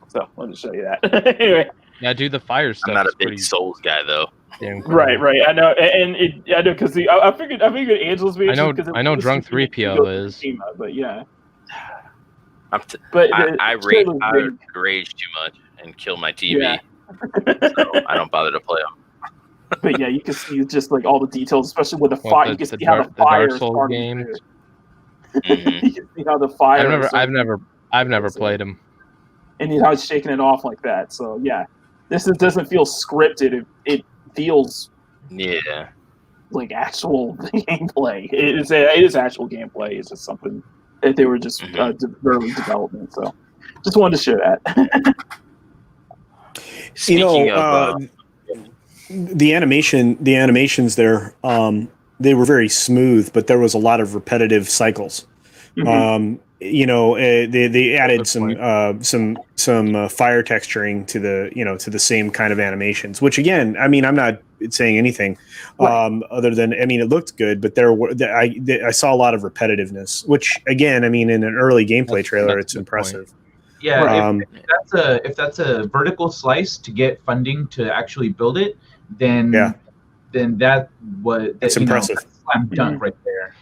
So let me show you that. Anyway. Yeah, do the fire stuff. I'm not a big Souls guy though. Right. I know, and I know, because I figured Angel's. I know Drunk 3PO is. But yeah. I rage too much and kill my TV, so I don't bother to play them. But yeah, you can see just like all the details, especially with the fire. You can see how the fire is starting. You can see how the fire. I've never played them. And how it's shaking it off like that. So yeah, this doesn't feel scripted. It feels like actual gameplay. It is actual gameplay. It's just something that they were just early development. So just wanted to share that. Speaking of the animations there, they were very smooth, but there was a lot of repetitive cycles. they added some fire texturing to the same kind of animations, which again, I mean, I'm not saying anything other than, I mean, it looked good, but I saw a lot of repetitiveness, which again, I mean, in an early gameplay trailer, it's impressive. Point. Yeah, if that's a vertical slice to get funding to actually build it, then that's impressive. Slam dunk right there.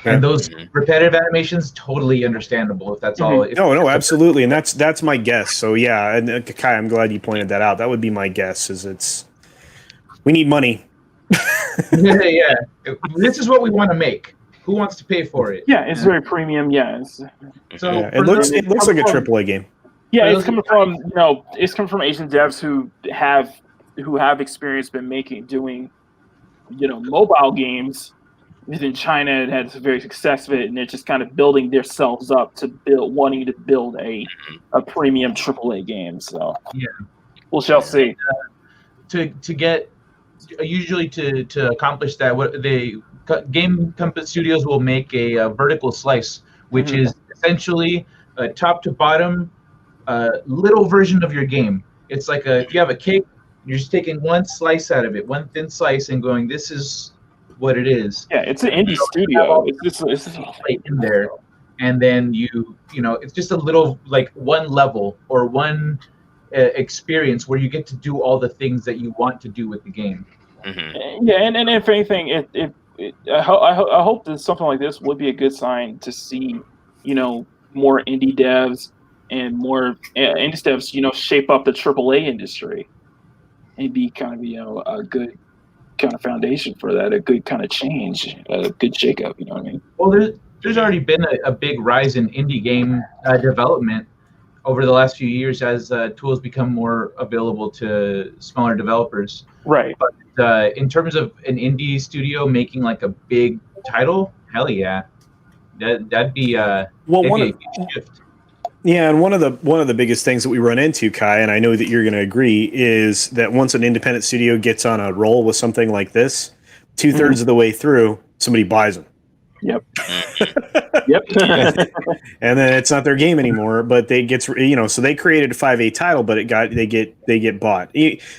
Yeah. And those repetitive animations, totally understandable if that's all. No, absolutely, and that's my guess. So yeah, and Kai, I'm glad you pointed that out. That would be my guess. We need money. yeah. This is what we want to make. Who wants to pay for it? Yeah, it's very premium. Yeah. It looks like a AAA game. Yeah, it's coming from Asian devs who have experience doing mobile games. In China, it had very success of it, and they're just kind of building themselves up wanting to build a premium AAA game. So we shall see. To accomplish that, game company studios will make a vertical slice, which is essentially a top to bottom little version of your game. It's like if you have a cake, you're just taking one slice out of it, one thin slice, and going, this is what it is. Yeah, it's an indie studio. It's in there, and then it's just a little, like, one level or one experience where you get to do all the things that you want to do with the game. Yeah, and if anything, I hope that something like this would be a good sign to see, more indie devs and more indie devs, shape up the AAA industry and be kind of, a good kind of foundation for that, a good kind of change, a good shakeup. You know what I mean? Well, there's already been a big rise in indie game development over the last few years as tools become more available to smaller developers. Right. But in terms of an indie studio making like a big title, hell yeah, that'd be a huge shift. Yeah, and one of the biggest things that we run into, Kai, and I know that you're going to agree, is that once an independent studio gets on a roll with something like this, 2/3 of the way through, somebody buys them. Yep. And then it's not their game anymore, but they get so they created a 5A title, but they get bought.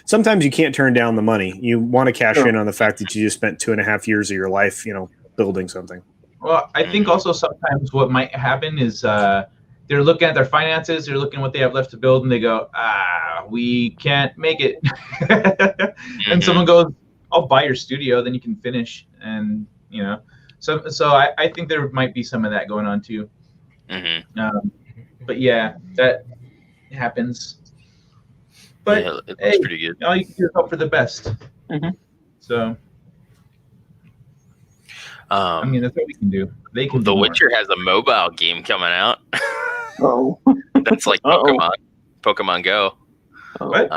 Sometimes you can't turn down the money. You want to cash in on the fact that you just spent 2.5 years of your life, building something. Well, I think also sometimes what might happen is they're looking at their finances, they're looking at what they have left to build, and they go, we can't make it. And someone goes, I'll buy your studio, then you can finish. And, so I think there might be some of that going on too. But yeah, that happens. But it looks pretty good. All you can do is hope for the best. So, I mean, that's what we can do. The Witcher has a mobile game coming out. Oh, that's like Pokemon Go. What?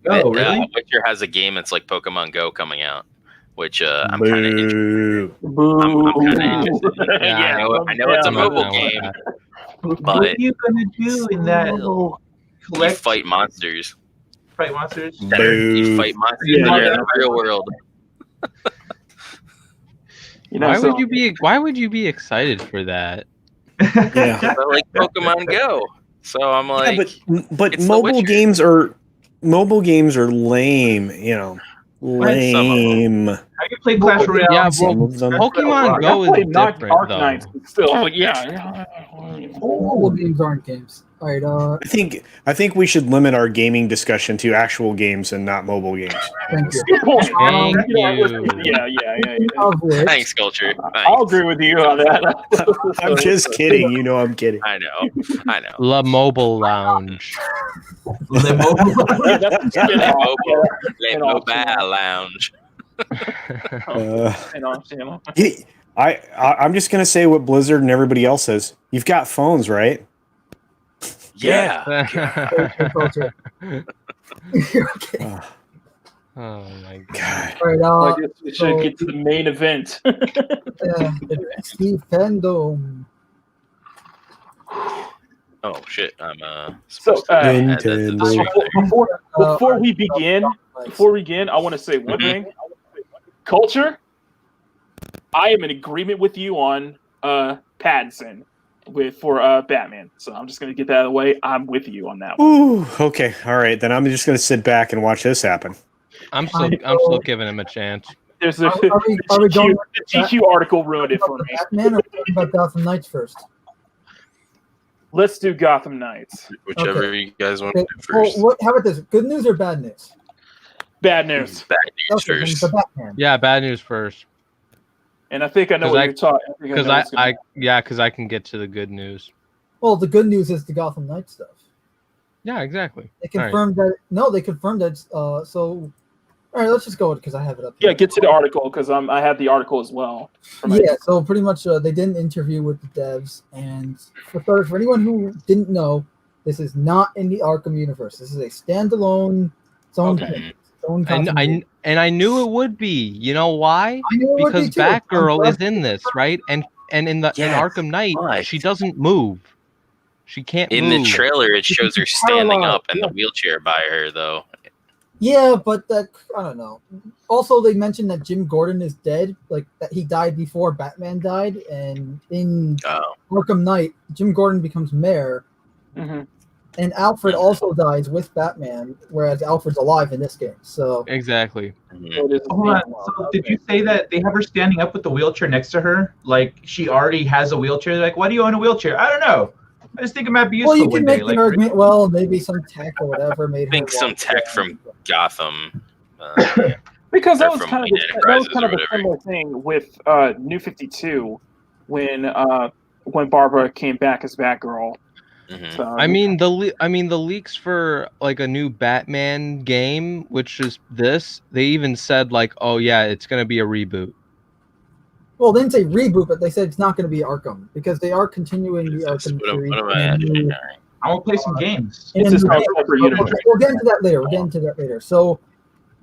Really? Witcher has a game that's like Pokemon Go coming out, which I'm kind of interested. I'm kind of interested. Yeah, I know it's a mobile game, but what are you gonna do in that? You fight monsters. Fight monsters. You fight monsters in the real world. Why would you be excited for that? Yeah, I like Pokemon Go, so I'm like, but mobile games are lame. Lame. I can play Clash Royale. Yeah, Pokemon Go is different though. Still, yeah. Mobile games aren't games. All right. I think we should limit our gaming discussion to actual games and not mobile games. Thank you. Thank you. Yeah. Thanks, Culture. I'll agree with you on that. I'm just kidding. I'm kidding. I know. La Mobile Lounge. Le Mobile Lounge. I'm just gonna say what Blizzard and everybody else says. You've got phones, right? Yeah. Okay. Oh my god. All right, I guess we should get to the main event. DC FanDome. Oh shit! I'm before we begin, I want to say one thing. Culture, I am in agreement with you on Pattinson. for Batman. So I'm just going to get that out of the way. I'm with you on that one. Ooh, okay, all right. Then I'm just going to sit back and watch this happen. I'm still giving him a chance. There's a Are we going the GQ article ruined it for me. Batman, or talking about Gotham Knights first? Let's do Gotham Knights. Whichever you guys want to do first. Well, how about this? Good news or bad news? Bad news. Bad news Okay, first. then the Batman. Yeah, bad news first. And I think I know what you're talking. Because I can get to the good news. Well, the good news is the Gotham Knights stuff. Yeah, exactly. They confirmed that. No, they confirmed that. So, all right, let's just go because I have it up here. Yeah, get to the article because I have the article as well. So pretty much they did an interview with the devs, and for anyone who didn't know, this is not in the Arkham universe. This is a standalone, its own thing. Its own I knew it would be. You know why? Because Batgirl is in this, right? And in Arkham Knight, she doesn't move. She can't move. In the trailer, it shows her standing up and the wheelchair by her, though. Yeah, but that I don't know. Also, they mentioned that Jim Gordon is dead, like that he died before Batman died, and in Arkham Knight, Jim Gordon becomes mayor, and Alfred also dies with Batman, whereas Alfred's alive in this game. So exactly. Hold on. So did you say that they have her standing up with the wheelchair next to her? Like she already has a wheelchair? They're like, why do you own a wheelchair? I don't know. I just think it might be useful. Well, you can make the argument. Well, maybe some tech or whatever made. I think some tech from Gotham. Because that was kind of a similar thing with New 52 when Barbara came back as Batgirl. Mm-hmm. So, I mean the leaks for like a new Batman game, which is this. They even said like, oh yeah, it's gonna be a reboot. Well, they didn't say reboot, but they said it's not going to be Arkham because they are continuing the Arkham series. I want to play some games. We'll get into that later. So,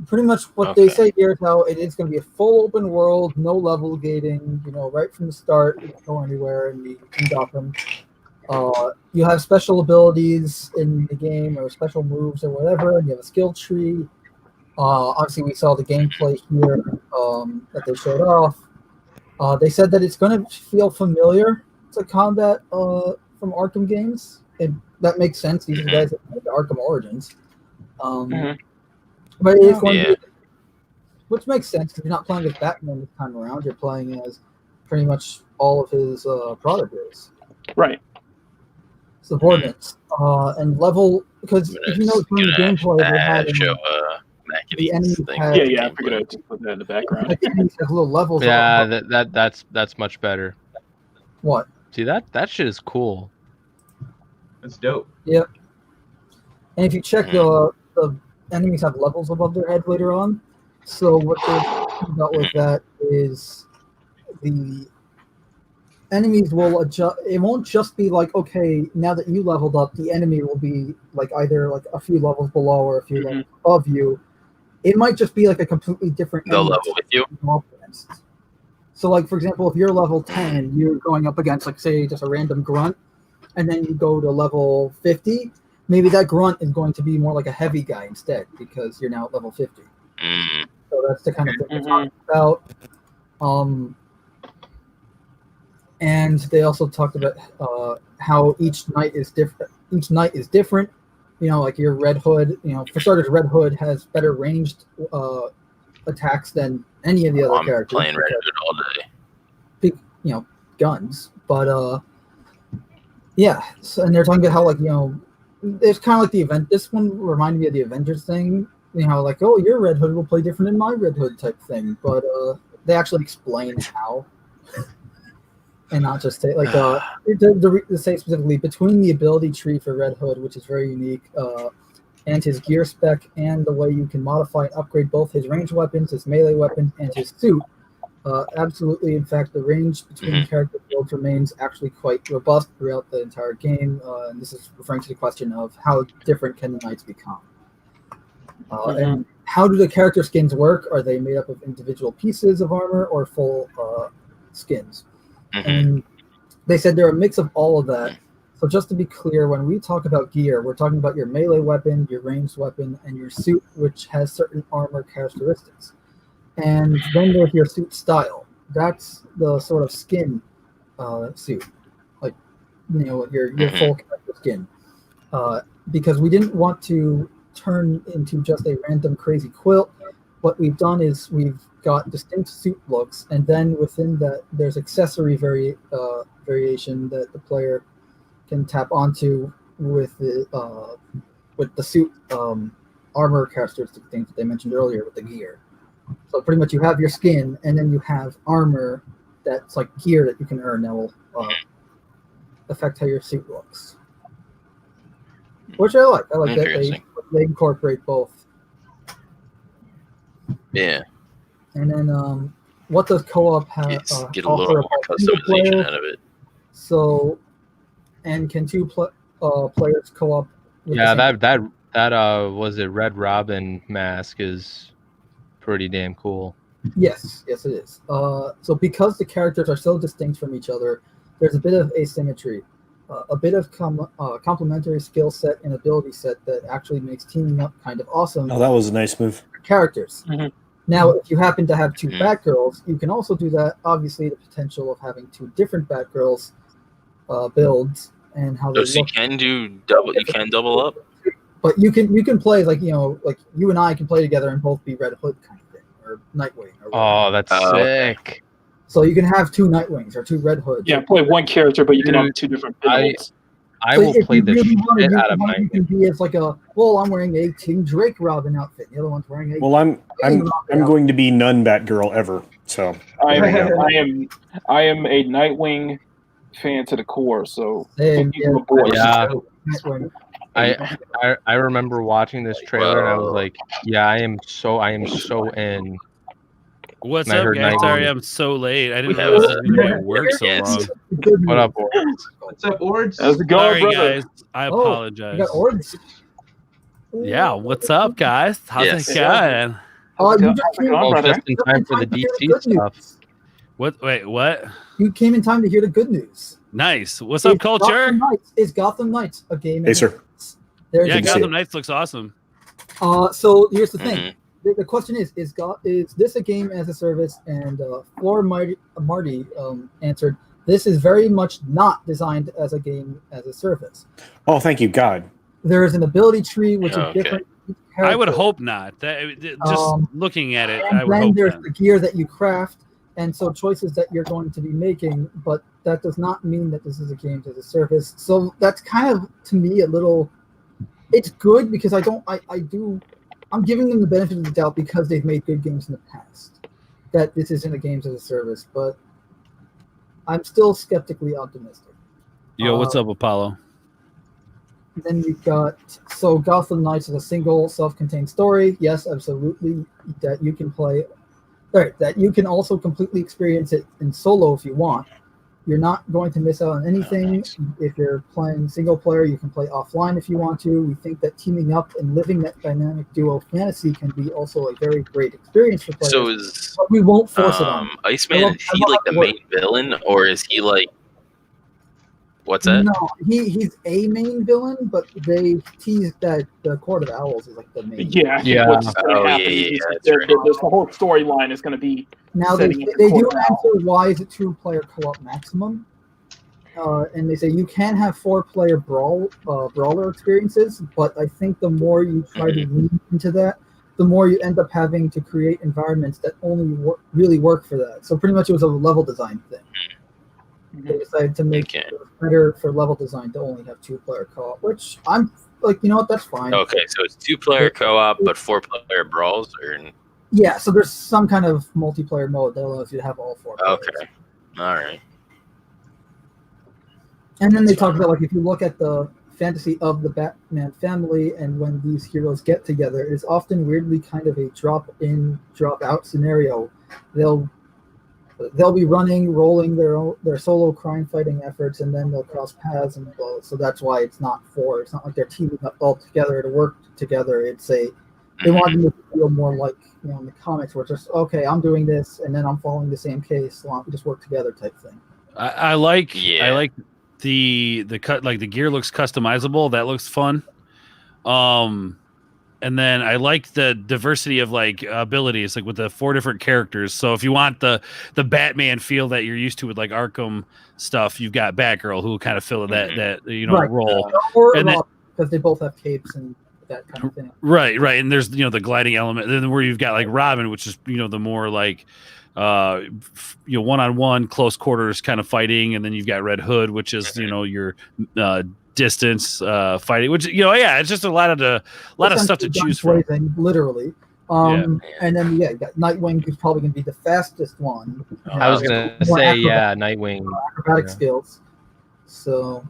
pretty much what they say here is how it is going to be a full open world, no level gating. You know, right from the start, you can go anywhere in Gotham. You have special abilities in the game or special moves or whatever, and you have a skill tree. Obviously, we saw the gameplay here that they showed off. They said that it's going to feel familiar to combat from Arkham games, and that makes sense. These are the guys that made the Arkham Origins. But it is going to be, which makes sense because you're not playing as Batman this time around. You're playing as pretty much all of his proteges. Right. Subordinates. And level, because if you know from the gameplay, they had the enemies have, I figured I'd just put that in the background. The enemies have little levels. Yeah, that's much better. What? See that shit is cool. That's dope. Yep. And if you check the enemies have levels above their head later on. So what they're talking about with that is the enemies will adjust. It won't just be like, okay, now that you leveled up, the enemy will be like either like a few levels below or a few levels above you. It might just be like a completely different. They'll level with you. So, like for example, if you're level 10, you're going up against like say just a random grunt, and then you go to level 50. Maybe that grunt is going to be more like a heavy guy instead because you're now at level 50. So that's the kind of thing we're talking about. And they also talked about how each night is different. Each night is different. You know, like your Red Hood. You know, for starters, Red Hood has better ranged attacks than any of the other characters. Playing Red Hood all day. Big, guns. But yeah. So, and they're talking about how it's kind of like the event. This one reminded me of the Avengers thing. You know, like, oh, your Red Hood will play different than my Red Hood type thing. But they actually explain how. And not just say like to say specifically between the ability tree for Red Hood, which is very unique, and his gear spec, and the way you can modify and upgrade both his ranged weapons, his melee weapons, and his suit. Absolutely, in fact, the range between character builds remains actually quite robust throughout the entire game. And this is referring to the question of how different can the knights become, and how do the character skins work? Are they made up of individual pieces of armor or full skins? And they said they're a mix of all of that. So just to be clear, when we talk about gear, we're talking about your melee weapon, your ranged weapon, and your suit, which has certain armor characteristics. And then there's your suit style. That's the sort of skin suit. Like your full character skin, because we didn't want to turn into just a random crazy quilt. What we've done is we've got distinct suit looks, and then within that there's accessory variation that the player can tap onto with the suit armor characteristic things that they mentioned earlier with the gear. So pretty much you have your skin, and then you have armor that's like gear that you can earn that will affect how your suit looks. Which I like. I like that they incorporate both. Yeah. And then what does co-op have? Get a little more customization out of it. So, and can two players co-op? Yeah, that was it. Red Robin mask is pretty damn cool. Yes, it is. So because the characters are so distinct from each other, there's a bit of asymmetry, a bit of complementary skill set and ability set that actually makes teaming up kind of awesome. Oh, that was a nice move. Characters. Mm-hmm. Now, if you happen to have two Batgirls, you can also do that. Obviously, the potential of having two different Batgirls builds and how they look. You can do double. You can double up. But you can play like you and I can play together and both be Red Hood kind of thing, or Nightwing. Or that's sick. So you can have two Nightwings or two Red Hoods. Yeah, play one character, but you can have two different builds. I will play the shit out of Nightwing. You can be as like I'm wearing a King Drake Robin outfit. The other one's wearing a. Well, I'm going to be none Batgirl ever. So I am a Nightwing fan to the core. So yeah. I remember watching this trailer and I was like, yeah, I am so in. What's up, guys? Sorry, I'm so late. I didn't know this was going to work so long. What up, Ords? What's up, Ords? How's it going, Sorry, brother? guys. I apologize. You got Ords? Yeah, what's up, guys? How's it going? You just came just in time for the DC stuff. What? Wait, what? You came in time to hear the good news. Nice. What's up, culture? It's Gotham Knights, a game. Hey, sir. Yeah, Gotham Knights looks awesome. So here's the thing. The question is this a game as a service? And Marty answered, this is very much not designed as a game as a service. Oh, thank you, God. There is an ability tree which is different. I would hope not. Just looking at it, I would then hope there's not. the gear that you craft, and so choices that you're going to be making, but that does not mean that this is a game as a service. So that's kind of, to me, a little. It's good because I'm giving them the benefit of the doubt because they've made good games in the past. That this isn't a games as a service, but I'm still skeptically optimistic. Yo, what's up, Apollo? Then you've got Gotham Knights is a single self-contained story. Yes, absolutely. That you can play. Right, that you can also completely experience it in solo if you want. You're not going to miss out on anything. If you're playing single player, you can play offline if you want to. We think that teaming up and living that dynamic duo fantasy can be also a very great experience for players. But we won't force it on. Iceman, is he like the main villain, or is he like? What's that? No, he's a main villain, but they teased that the Court of Owls is like the main. Yeah. That's right. The whole storyline is going to be. Now they do answer why is it 2-player co-op maximum, and they say you can have 4-player brawler experiences, but I think the more you try to lean into that, the more you end up having to create environments that only really work for that. So pretty much it was a level design thing. They decided to make it better for level design to only have 2-player co-op, which I'm like, you know what, that's fine. Okay, so it's 2-player co-op, but 4-player brawls, or yeah. So there's some kind of multiplayer mode that allows you to have all 4 players. Okay, all right. And then they talk about like if you look at the fantasy of the Batman family, and when these heroes get together, it is often weirdly kind of a drop-in, drop-out scenario. They'll be rolling their solo crime-fighting efforts, and then they'll cross paths, and so that's why it's not 4. It's not like they're teaming up all together to work together. They want them to feel more like in the comics, where it's just okay, I'm doing this, and then I'm following the same case, so we just work together type thing. I like the cut, like the gear looks customizable. That looks fun. And then I like the diversity of like abilities, like with the 4 different characters. So if you want the Batman feel that you're used to with like Arkham stuff, you've got Batgirl who will kind of fill that role. And because they both have capes and that kind of thing. Right. And there's the gliding element. Then where you've got like Robin, which is the more like one-on-one close quarters kind of fighting, and then you've got Red Hood, which is your distance fighting, which it's just a lot of stuff to choose from. Literally. And then you got Nightwing, who's probably going to be the fastest one. I was going to say Nightwing acrobatic skills. So,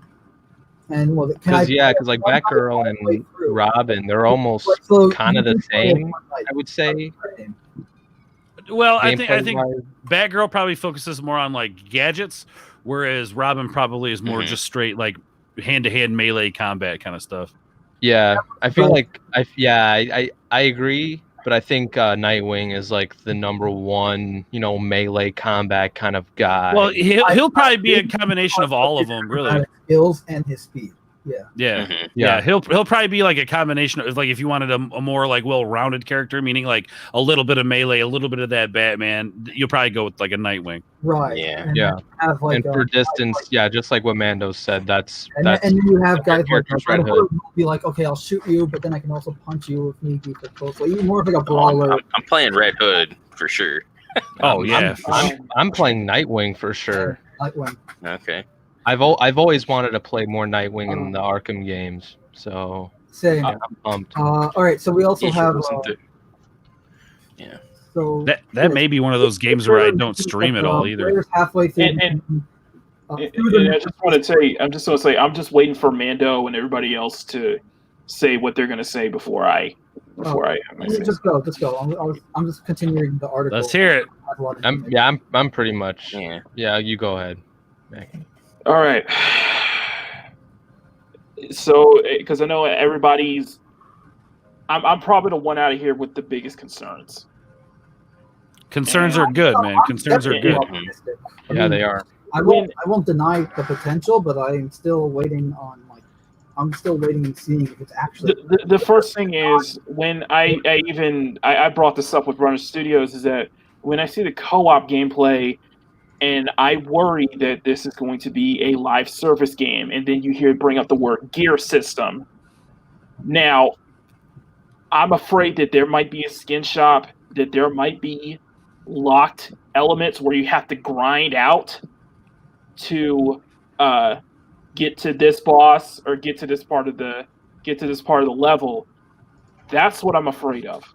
and because like Batgirl and Robin, they're almost kind of the same. I would say. Well, I think Batgirl probably focuses more on like gadgets, whereas Robin probably is more just straight like hand-to-hand melee combat kind of stuff. Yeah, I feel like I agree, but I think Nightwing is like the number one, melee combat kind of guy. Well, he'll probably be a combination of all of them, really. Skills and his speed. Yeah. He'll probably be like a combination of like if you wanted a more like well-rounded character, meaning like a little bit of melee, a little bit of that Batman. You'll probably go with like a Nightwing. Right. Yeah. And for distance, just like what Mando said, that's and you have guys like Red Hood be like, okay, I'll shoot you, but then I can also punch you if need be for close. So you're more of like a brawler. I'm playing Red Hood for sure. I'm playing Nightwing for sure. Nightwing. Okay. I've always wanted to play more Nightwing in the Arkham games, so same. I'm pumped. All right, so we also have. So that may be one of those games where I don't stream at all either. Halfway through. I just want to say, I'm just waiting for Mando and everybody else to say what they're going to say before I. Just go. I'm just continuing the article. Let's hear it. I'm pretty much. Yeah, you go ahead. All right. So, because I know everybody's, I'm probably the one out of here with the biggest concerns. Concerns are good, man. Concerns are good. Yeah, they are. I won't deny the potential, but I'm still waiting on I'm still waiting and seeing if it's actually. The first thing is when I brought this up with Runner Studios is that when I see the co-op gameplay. And I worry that this is going to be a live service game. And then you hear it bring up the word gear system. Now, I'm afraid that there might be a skin shop, that there might be locked elements where you have to grind out to get to this boss or get to this part of the level. That's what I'm afraid of.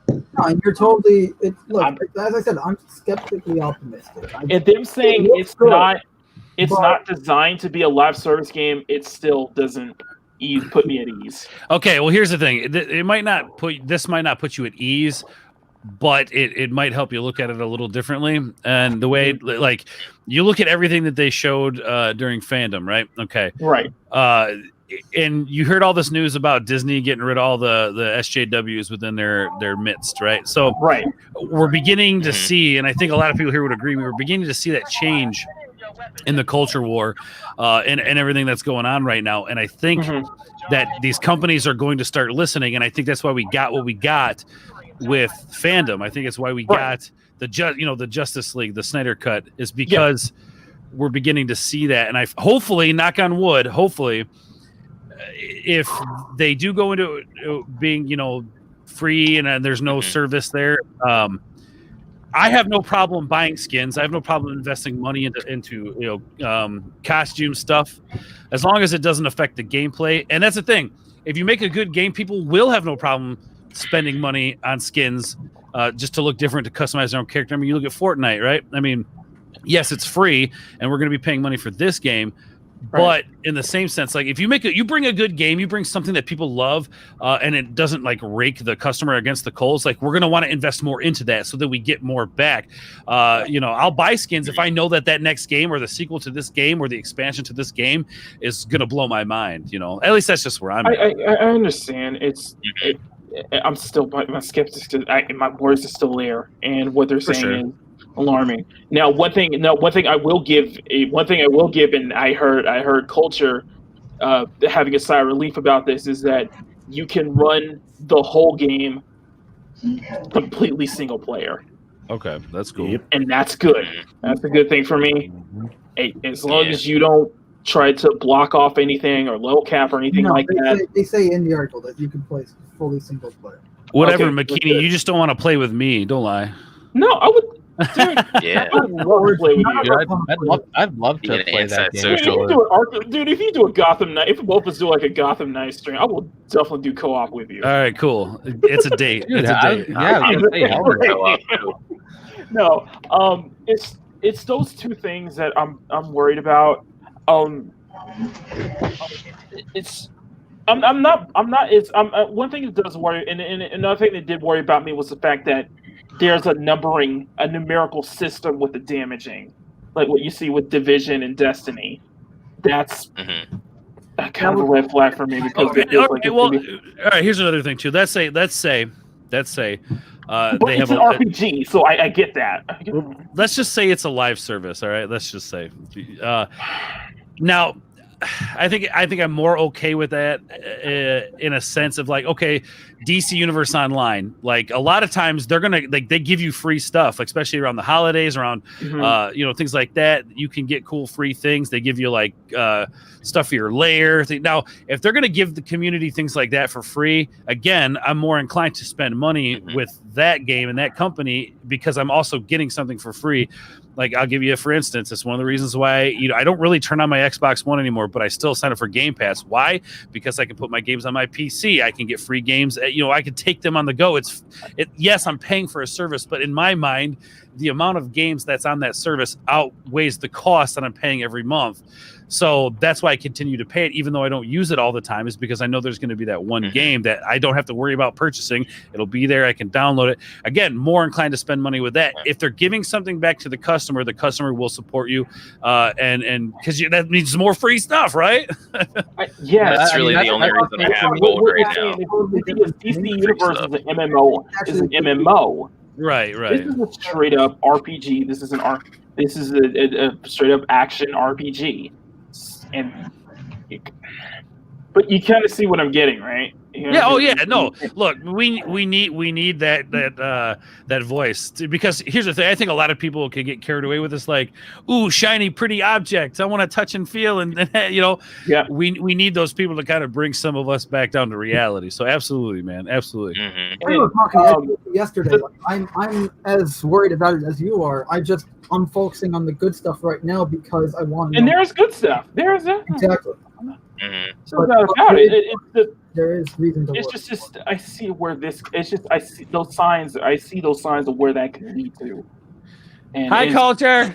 No, you're totally. As I said, I'm skeptically optimistic. And them saying it's not designed to be a live service game, it still doesn't put me at ease. Okay, well, here's the thing: this might not put you at ease, but it might help you look at it a little differently. And the way, like, you look at everything that they showed during FanDome, right? Okay, right. And you heard all this news about Disney getting rid of all the SJWs within their midst, right? So we're beginning to see, and I think a lot of people here would agree, we're beginning to see that change in the culture war and everything that's going on right now. And I think that these companies are going to start listening, and I think that's why we got what we got with FanDome. I think it's why we got the Justice League, the Snyder Cut, is because we're beginning to see that. And hopefully, knock on wood, if they do go into being, free and there's no service there, I have no problem buying skins. I have no problem investing money into costume stuff, as long as it doesn't affect the gameplay. And that's the thing. If you make a good game, people will have no problem spending money on skins just to look different, to customize their own character. I mean, you look at Fortnite, right? I mean, yes, it's free, and we're going to be paying money for this game. But in the same sense, like if you bring a good game, you bring something that people love, and it doesn't like rake the customer against the coals. Like we're going to want to invest more into that so that we get more back. I'll buy skins if I know that next game or the sequel to this game or the expansion to this game is going to blow my mind. At least that's just where I'm at. I understand. I'm still, my skepticism, my words are still there, and what they're saying is alarming. Now, one thing I will give, and I heard Culture having a sigh of relief about this, is that you can run the whole game completely single player. Okay, that's cool. And that's good. That's a good thing for me. As long as you don't try to block off anything or low cap or anything that. They say in the article that you can play fully single player. Whatever, McKinney, you just don't want to play with me. Don't lie. No, I would. Dude, yeah, I would love to play with you. I'd love to play that game. Dude, if you do a Gotham Knight, if both of us do like a Gotham Knight stream, I will definitely do co-op with you. All right, cool. It's a date. Dude, it's a date. No, it's those two things that I'm worried about. One thing that does worry, and another thing that did worry about me was the fact that there's a numerical system with the damaging, like what you see with Division and Destiny. That's a kind of a red flag for me because all right. Here's another thing too. Let's say but they it's have an RPG, so I get that. Let's just say it's a live service. All right. Let's just say. Now, I think I'm more okay with that in a sense of like, okay, DC Universe Online. Like a lot of times they're gonna they give you free stuff, like, especially around the holidays, around things like that. You can get cool free things. They give you like stuff for your lair. Now, if they're gonna give the community things like that for free, again, I'm more inclined to spend money with that game and that company because I'm also getting something for free. Like I'll give you, for instance, it's one of the reasons why I don't really turn on my Xbox One anymore, but I still sign up for Game Pass. Why? Because I can put my games on my PC. I can get free games. I can take them on the go. Yes, I'm paying for a service, but in my mind, the amount of games that's on that service outweighs the cost that I'm paying every month. So that's why I continue to pay it, even though I don't use it all the time, is because I know there's going to be that one game that I don't have to worry about purchasing. It'll be there. I can download it. Again, more inclined to spend money with that. If they're giving something back to the customer will support you. And because that means more free stuff, right? That's really the only reason I have gold right now. Because DC Universe is an MMO. Right. This is a straight up RPG. This is a straight up action RPG. But you kind of see what I'm getting, right? No. Look, we need that voice because here's the thing. I think a lot of people can get carried away with this, like, ooh, shiny, pretty objects. I want to touch and feel, and we need those people to kind of bring some of us back down to reality. So absolutely, man, absolutely. We were talking yesterday. Like, I'm as worried about it as you are. I'm focusing on the good stuff right now because I want. And there's good stuff. There's exactly. So about it. There is reason to. It's just I see where this. It's just I see those signs. I see those signs of where that could lead to. And hi, culture.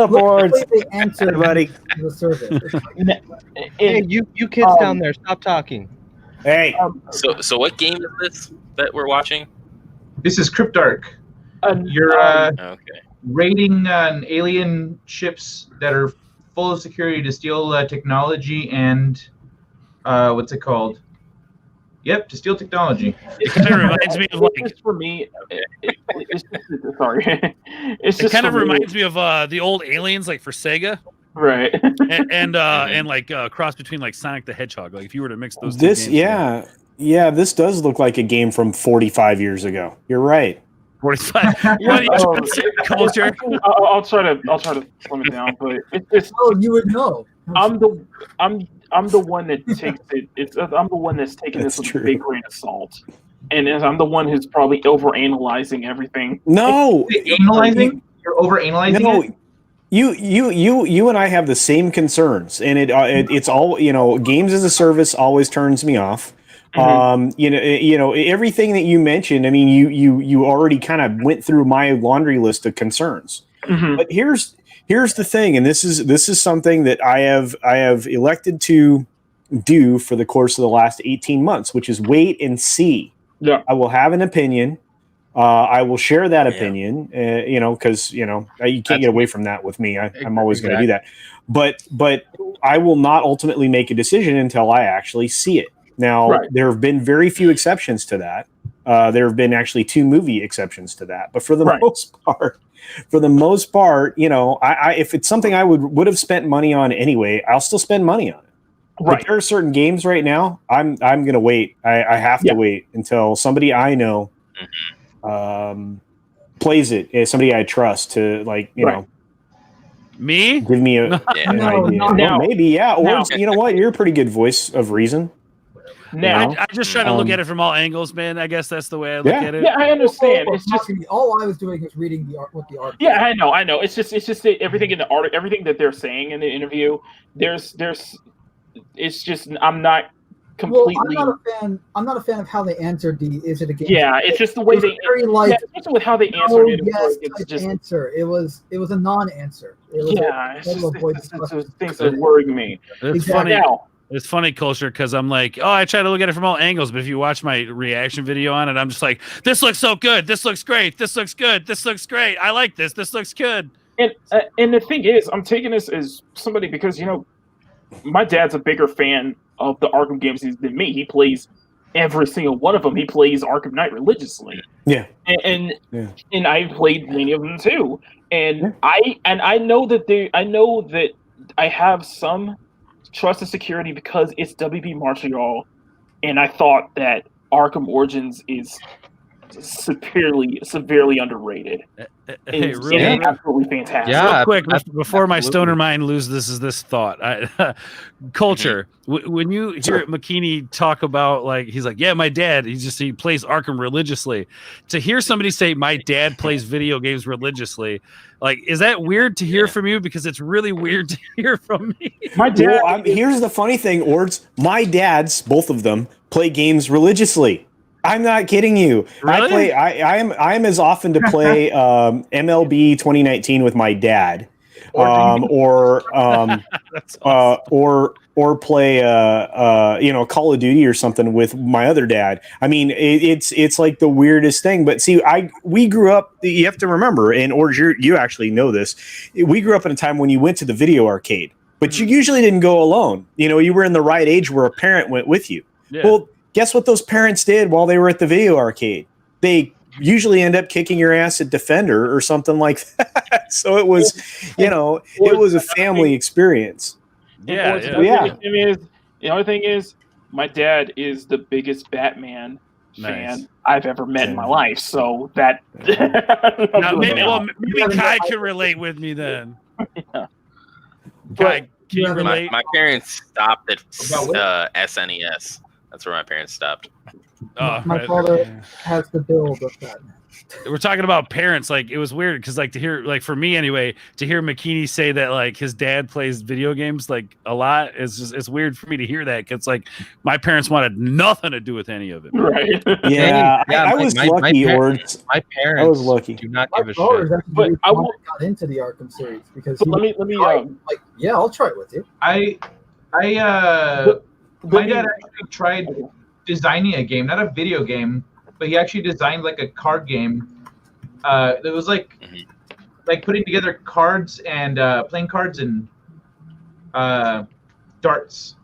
Boards. Everybody. The service. Hey, you kids down there, stop talking. Hey. So what game is this that we're watching? This is Cryptarch. You're raiding alien ships that are full of security to steal technology and what's it called? Yep, to steal technology. It kind of reminds me of like for me. It kind of reminds me of the old Aliens, like for Sega, right? and like cross between like Sonic the Hedgehog. Like if you were to mix those. This this does look like a game from 45 years ago. You're right. 45. What are you trying to say, culture? I'll try to slim it down, but it's. Oh, you would know. I'm the one that takes it. I'm the one that's taking this with a big grain of salt, and I'm the one who's probably overanalyzing everything. No, analyzing. You're overanalyzing. No, it? You and I have the same concerns, and it's all games as a service always turns me off. Everything that you mentioned. I mean, you already kind of went through my laundry list of concerns. But here's the thing, and this is something that I have elected to do for the course of the last 18 months, which is wait and see. Yeah, I will have an opinion. I will share that opinion. Because you can't get away from that with me. I'm always going to do that. But I will not ultimately make a decision until I actually see it. Now, there have been very few exceptions to that. There have been actually 2 movie exceptions to that. But for the most part, if it's something I would have spent money on anyway, I'll still spend money on it. Right. But there are certain games right now. I'm gonna wait. I have to wait until somebody I know plays it. Somebody I trust to know. Me? Give me an idea. No, maybe, yeah. Or you know what? You're a pretty good voice of reason. No, I just try to look at it from all angles, man. I guess that's the way I look at it. Yeah, I understand. It's just all I was doing was reading what the art. Yeah, I know. It's just everything in the art, everything that they're saying in the interview. It's just I'm not completely. Well, I'm not a fan of how they answered the. Is it a game? Yeah, it's just the way they. Especially with how they answered it. It's just answer. It was a non-answer. It's things that worried me. It's funny. It's funny, Culture, because I'm like, I try to look at it from all angles, but if you watch my reaction video on it, I'm just like, this looks so good. This looks great. This looks good. This looks great. I like this. This looks good. And the thing is, I'm taking this as somebody because, my dad's a bigger fan of the Arkham games than me. He plays every single one of them. He plays Arkham Knight religiously. Yeah. And I've played many of them too. And I know that I have some trust and security because it's WB Montreal, and I thought that Arkham Origins is severely underrated. Hey, really absolutely fantastic. Yeah, real quick before my stoner mind loses this thought. Culture. When you hear McKinney talk about he's like, yeah, my dad, he plays Arkham religiously. To hear somebody say my dad plays video games religiously, is that weird to hear from you? Because it's really weird to hear from me. My dad. Here's the funny thing, Ords. My dads, both of them, play games religiously. I'm not kidding you. Really? I am as often to play MLB 2019 with my dad, or play Call of Duty or something with my other dad. I mean, it's like the weirdest thing. But see, we grew up. You have to remember, and or you actually know this. We grew up in a time when you went to the video arcade, but you usually didn't go alone. You were in the right age where a parent went with you. Yeah. Well, guess what those parents did while they were at the video arcade? They usually end up kicking your ass at Defender or something like that. So it was, it was a family experience. Yeah. The other thing is, my dad is the biggest Batman fan I've ever met in my life. So that maybe Kai can relate with me then. Yeah. Kai, can you relate? My parents stopped at SNES. That's where my parents stopped. My father has the build of that. We're talking about parents. It was weird because, to hear, for me anyway, to hear McKinney say that, his dad plays video games, a lot, it's weird for me to hear that because, my parents wanted nothing to do with any of it. Right. Yeah, I was lucky, Ords. My parents I was lucky. do not give a shit. But I got into the Arkham series because let me I'll try it with you. My dad actually tried designing a game, not a video game, but he actually designed a card game. It was like putting together cards and playing cards and darts.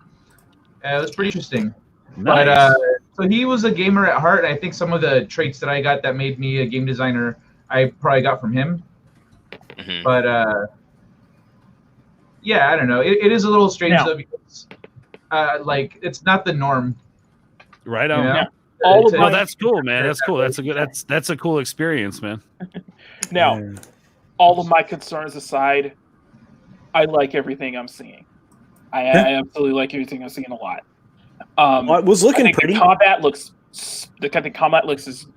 It was pretty interesting. Nice. But so he was a gamer at heart, and I think some of the traits that I got that made me a game designer, I probably got from him. Mm-hmm. But I don't know. It is a little strange though because. It's not the norm, right? On. Yeah. That's cool, man. That's cool. That's a cool experience, man. Now, all of my concerns aside, I like everything I'm seeing. I absolutely like everything I'm seeing a lot. It was looking pretty. The combat looks as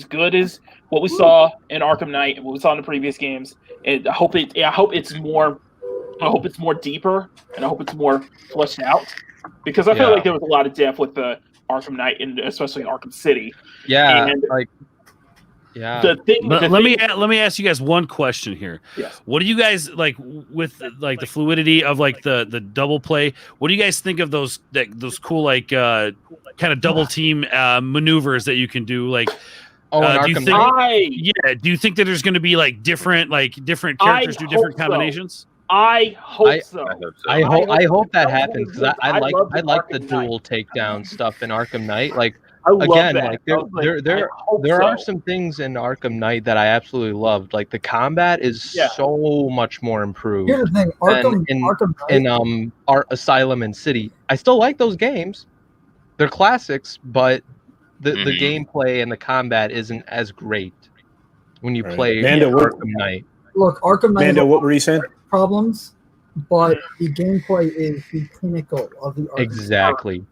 good as what we saw in Arkham Knight and what we saw in the previous games. And I hope it's more deeper, and I hope it's more fleshed out. Because I feel like there was a lot of depth with the Arkham Knight, and especially Arkham City. Yeah, and Let me ask you guys one question here. Yes. What do you guys with the fluidity of the double play? What do you guys think of those cool kind of double team maneuvers that you can do? Do you think that there's going to be different characters do different combinations? I hope so. I hope that happens because I like the dual takedown stuff in Arkham Knight. again, that. like there are some things in Arkham Knight that I absolutely loved. Like the combat is so much more improved. Here's the thing, Arkham Knight, in Art Asylum and City. I still like those games. They're classics, but the gameplay and the combat isn't as great when you play Arkham Knight. Look, Arkham Knight. Mando, what were you saying? Problems, but the gameplay is the pinnacle of the Arkham Exactly.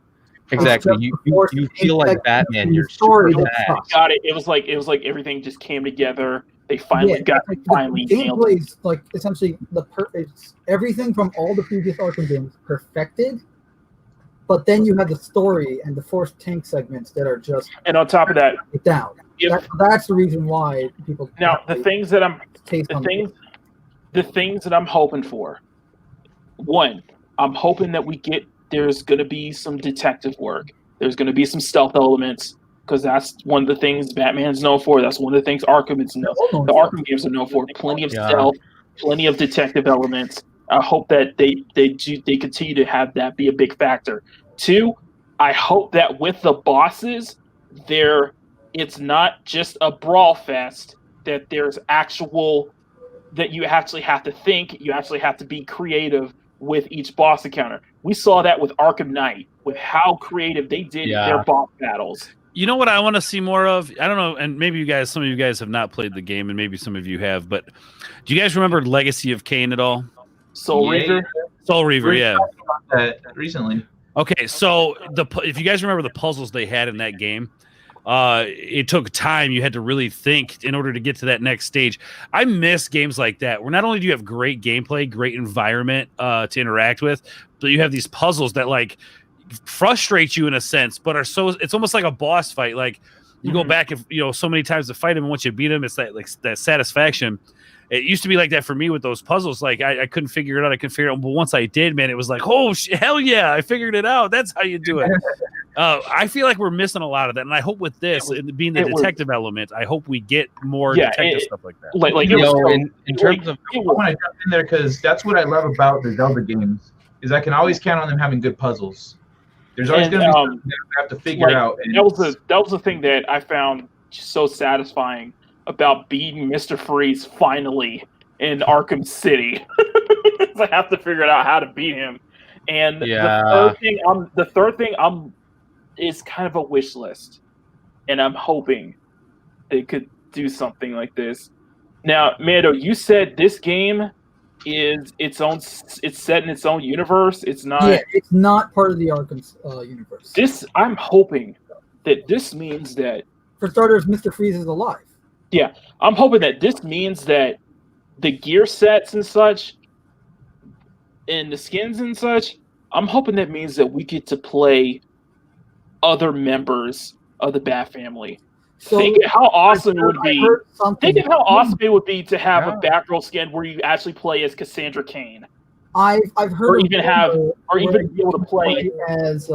You feel like Batman. You're story super fast. Got it. It was like everything just came together. They finally got the nailed. Gameplay is like essentially it's everything from all the previous Arkham games perfected. But then you have the story and the forced tank segments that are just on top of that down. That's the reason why people now the things that I'm hoping for. One, I'm hoping that there's going to be some detective work. There's going to be some stealth elements because that's one of the things Batman's known for. That's one of the things Arkham is known. The Arkham games are known for. Plenty of stealth, plenty of detective elements. I hope that they continue to have that be a big factor. Two, I hope that with the bosses, it's not just a brawl fest. That there's that you actually have to think. You actually have to be creative with each boss encounter. We saw that with Arkham Knight, with how creative they did their boss battles. You know what I want to see more of? I don't know, and maybe some of you guys have not played the game, and maybe some of you have, but do you guys remember Legacy of Kain at all? Soul Reaver? Soul Reaver, yeah. About that recently. Okay, so if you guys remember the puzzles they had in that game, it took time. You had to really think in order to get to that next stage. I miss games like that, where not only do you have great gameplay, great environment to interact with, but you have these puzzles that like frustrate you in a sense, but it's almost like a boss fight. Like you go back and so many times to fight him, and once you beat him, it's that satisfaction. It used to be like that for me with those puzzles. Like I couldn't figure it out. But once I did, man, it was like, oh, hell yeah, I figured it out. That's how you do it. I feel like we're missing a lot of that. And I hope with this, being the detective element, I hope we get more detective stuff like that. In terms of, I want to jump in there because that's what I love about the Zelda games is I can always count on them having good puzzles. There's always going to be something that I have to figure out. And that was the thing that I found so satisfying about beating Mr. Freeze finally in Arkham City. I have to figure out how to beat him. And the third thing is kind of a wish list. And I'm hoping they could do something like this. Now, Mando, you said this game is it's set in its own universe. It's not. Yeah, it's not part of the Arkham universe. I'm hoping that this means that, for starters, Mr. Freeze is alive. Yeah, I'm hoping that this means that the gear sets and such, and the skins and such, I'm hoping that means that we get to play other members of the Bat family. So, think of how awesome it would be. Think of how awesome it would be to have a Batgirl skin where you actually play as Cassandra Cain. I've heard, or even be able to play as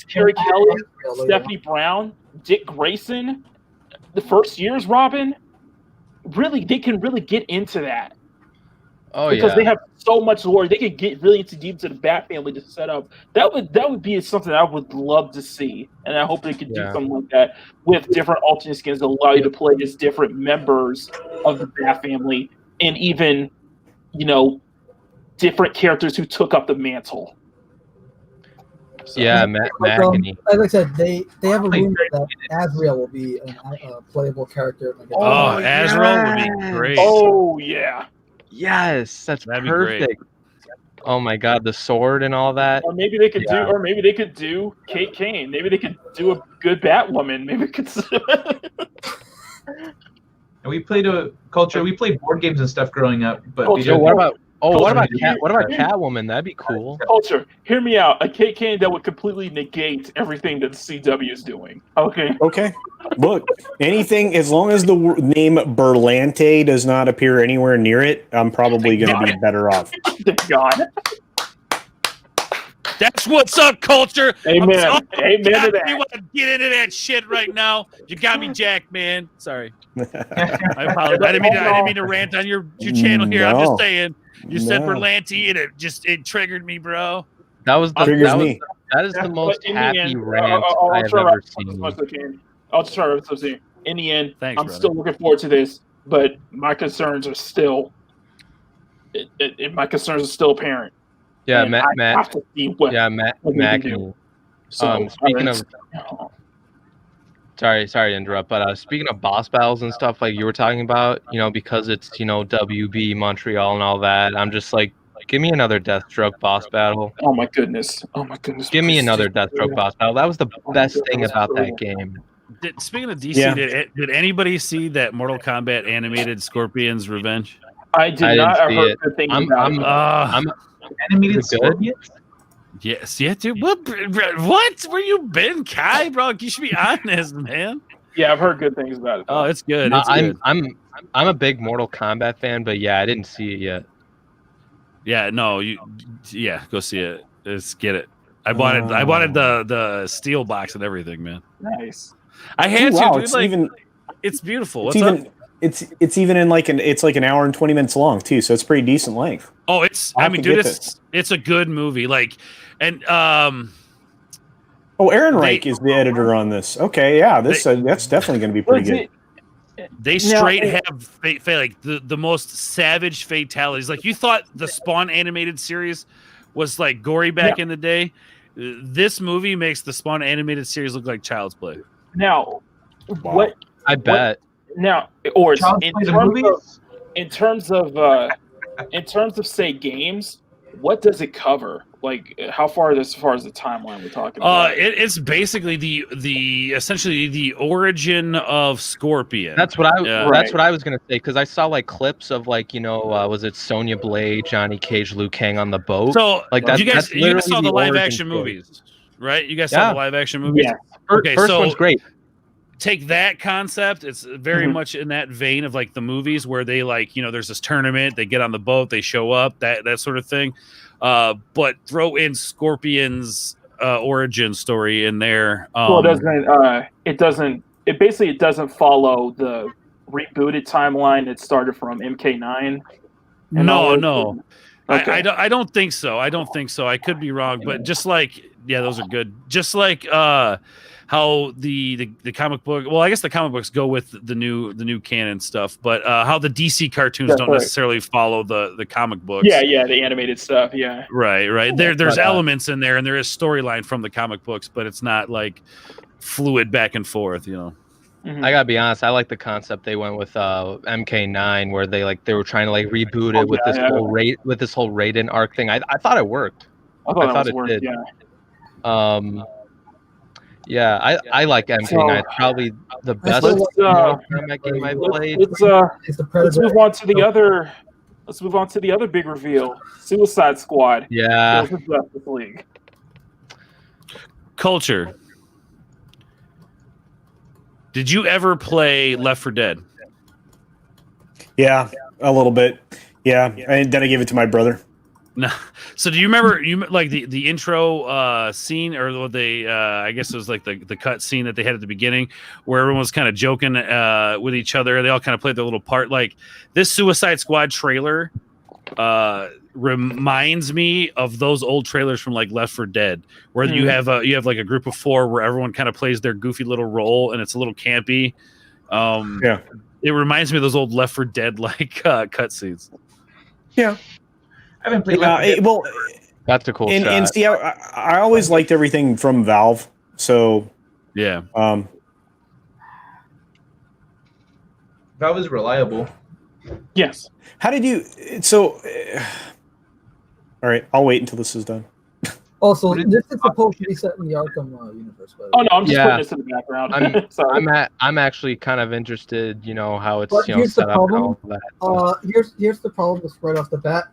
Terry Kelly, Stephanie Brown, Dick Grayson, the first year's Robin. Really, they can really get into that. Because they have so much lore, they could get really deep to the Bat family to set up. That would be something I would love to see, and I hope they could do something like that with different alternate skins that allow you to play as different members of the Bat family, and even different characters who took up the mantle. So, Magony. As I said, they have a rumor that Azrael will be a playable character. Azrael would be great. Oh yeah. Yes, that'd perfect. Oh my God, the sword and all that. Or maybe they could do Kate Kane. Maybe they could do a good Batwoman. Maybe it could. And we played We played board games and stuff growing up. But what about Catwoman? That'd be cool. Culture, hear me out. A Kate Kane that would completely negate everything that the CW is doing. Okay. Look, anything as long as the name Berlante does not appear anywhere near it, I'm probably going to be better off. Thank God. That's what's up, culture. Amen. Amen to that. You want to get into that shit right now? You got me jacked, man. Sorry. I apologize. I didn't mean to rant on your channel here. I'm just saying. You said Berlanti, and it triggered me, bro. That was the That is the most happy rant I'll I've try ever as seen. much as I can. I'll just try to wrap this up. In the end, Thanks, I'm brother. still looking forward to this, but my concerns are still. My concerns are still apparent. Yeah, And I have to see what we can do. So, speaking of, sorry to interrupt, but speaking of boss battles and stuff like you were talking about, because it's WB Montreal and all that, I'm just like, give me another Deathstroke boss battle. Oh my goodness! Give me another Deathstroke boss battle. That was the best thing about that game. Speaking of DC, did anybody see that Mortal Kombat animated Scorpion's Revenge? I did not. I've heard good things about it. Animated Scorpions? Yes, yeah, dude. What? Where you been, Kai, bro? You should be honest, man. Yeah, I've heard good things about it. Oh, it's good. I'm a big Mortal Kombat fan, but yeah, I didn't see it yet. Yeah, no, go see it. Let's get it. I wanted the steel box and everything, man. Nice. I had wow, to, dude. It's beautiful. It's even in it's like an hour and 20 minutes long too, so it's pretty decent length. Oh, it's a good movie. Aaron Reich is the editor on this. Okay, yeah, that's definitely going to be pretty good. They straight have like the most savage fatalities. Like, you thought the Spawn animated series was like gory back in the day. This movie makes the Spawn animated series look like child's play. Now, what I bet. Now, or in terms of say games, what does it cover? Like, how far as far as the timeline we're talking about? It's basically essentially the origin of Scorpion. That's what I was gonna say, because I saw like clips of was it Sonya Blade, Johnny Cage, Liu Kang on the boat? So like you guys saw the live action movies, right? You guys saw the live action movies. Yeah. Okay, first one's great. Take that concept. It's very much in that vein of like the movies where they there's this tournament, they get on the boat, they show up, that sort of thing. But throw in Scorpion's origin story in there. It doesn't follow the rebooted timeline that started from MK9. No. Okay. I don't think so. I could be wrong, but just like, those are good. Just like how the comic book, well, I guess the comic books go with the new canon stuff, but how the DC cartoons don't necessarily follow the comic books. Yeah, the animated stuff. Yeah, right. There's elements in there, and there is storyline from the comic books, but it's not like fluid back and forth. I gotta be honest. I like the concept they went with MK9, where they were trying to reboot it with this whole Raiden arc thing. I thought it worked. I thought it did. Yeah. Yeah, I like MK9. It's probably the best game I've played. Let's move on to the other. Let's move on to the other big reveal: Suicide Squad. Yeah. Justice League. Culture. Did you ever play Left 4 Dead? Yeah, a little bit. Yeah, and then I gave it to my brother. No. So do you remember the intro scene, or what they I guess it was like the cut scene that they had at the beginning, where everyone was kind of joking with each other. They all kind of played their little part. Like, this Suicide Squad trailer reminds me of those old trailers from like Left 4 Dead, where you have like a group of 4 where everyone kind of plays their goofy little role, and it's a little campy. It reminds me of those old Left 4 Dead cutscenes. Yeah. I haven't played that. Well, that's a cool shot. And see, I always liked everything from Valve. So yeah, Valve is reliable. Yes. How did you? So, all right, I'll wait until this is done. Also, this is supposed to be set in the Arkham universe. Oh no, I'm just putting this in the background. I'm actually kind of interested. How it's here's set the up problem. and all that. Here's the problem. Just right off the bat.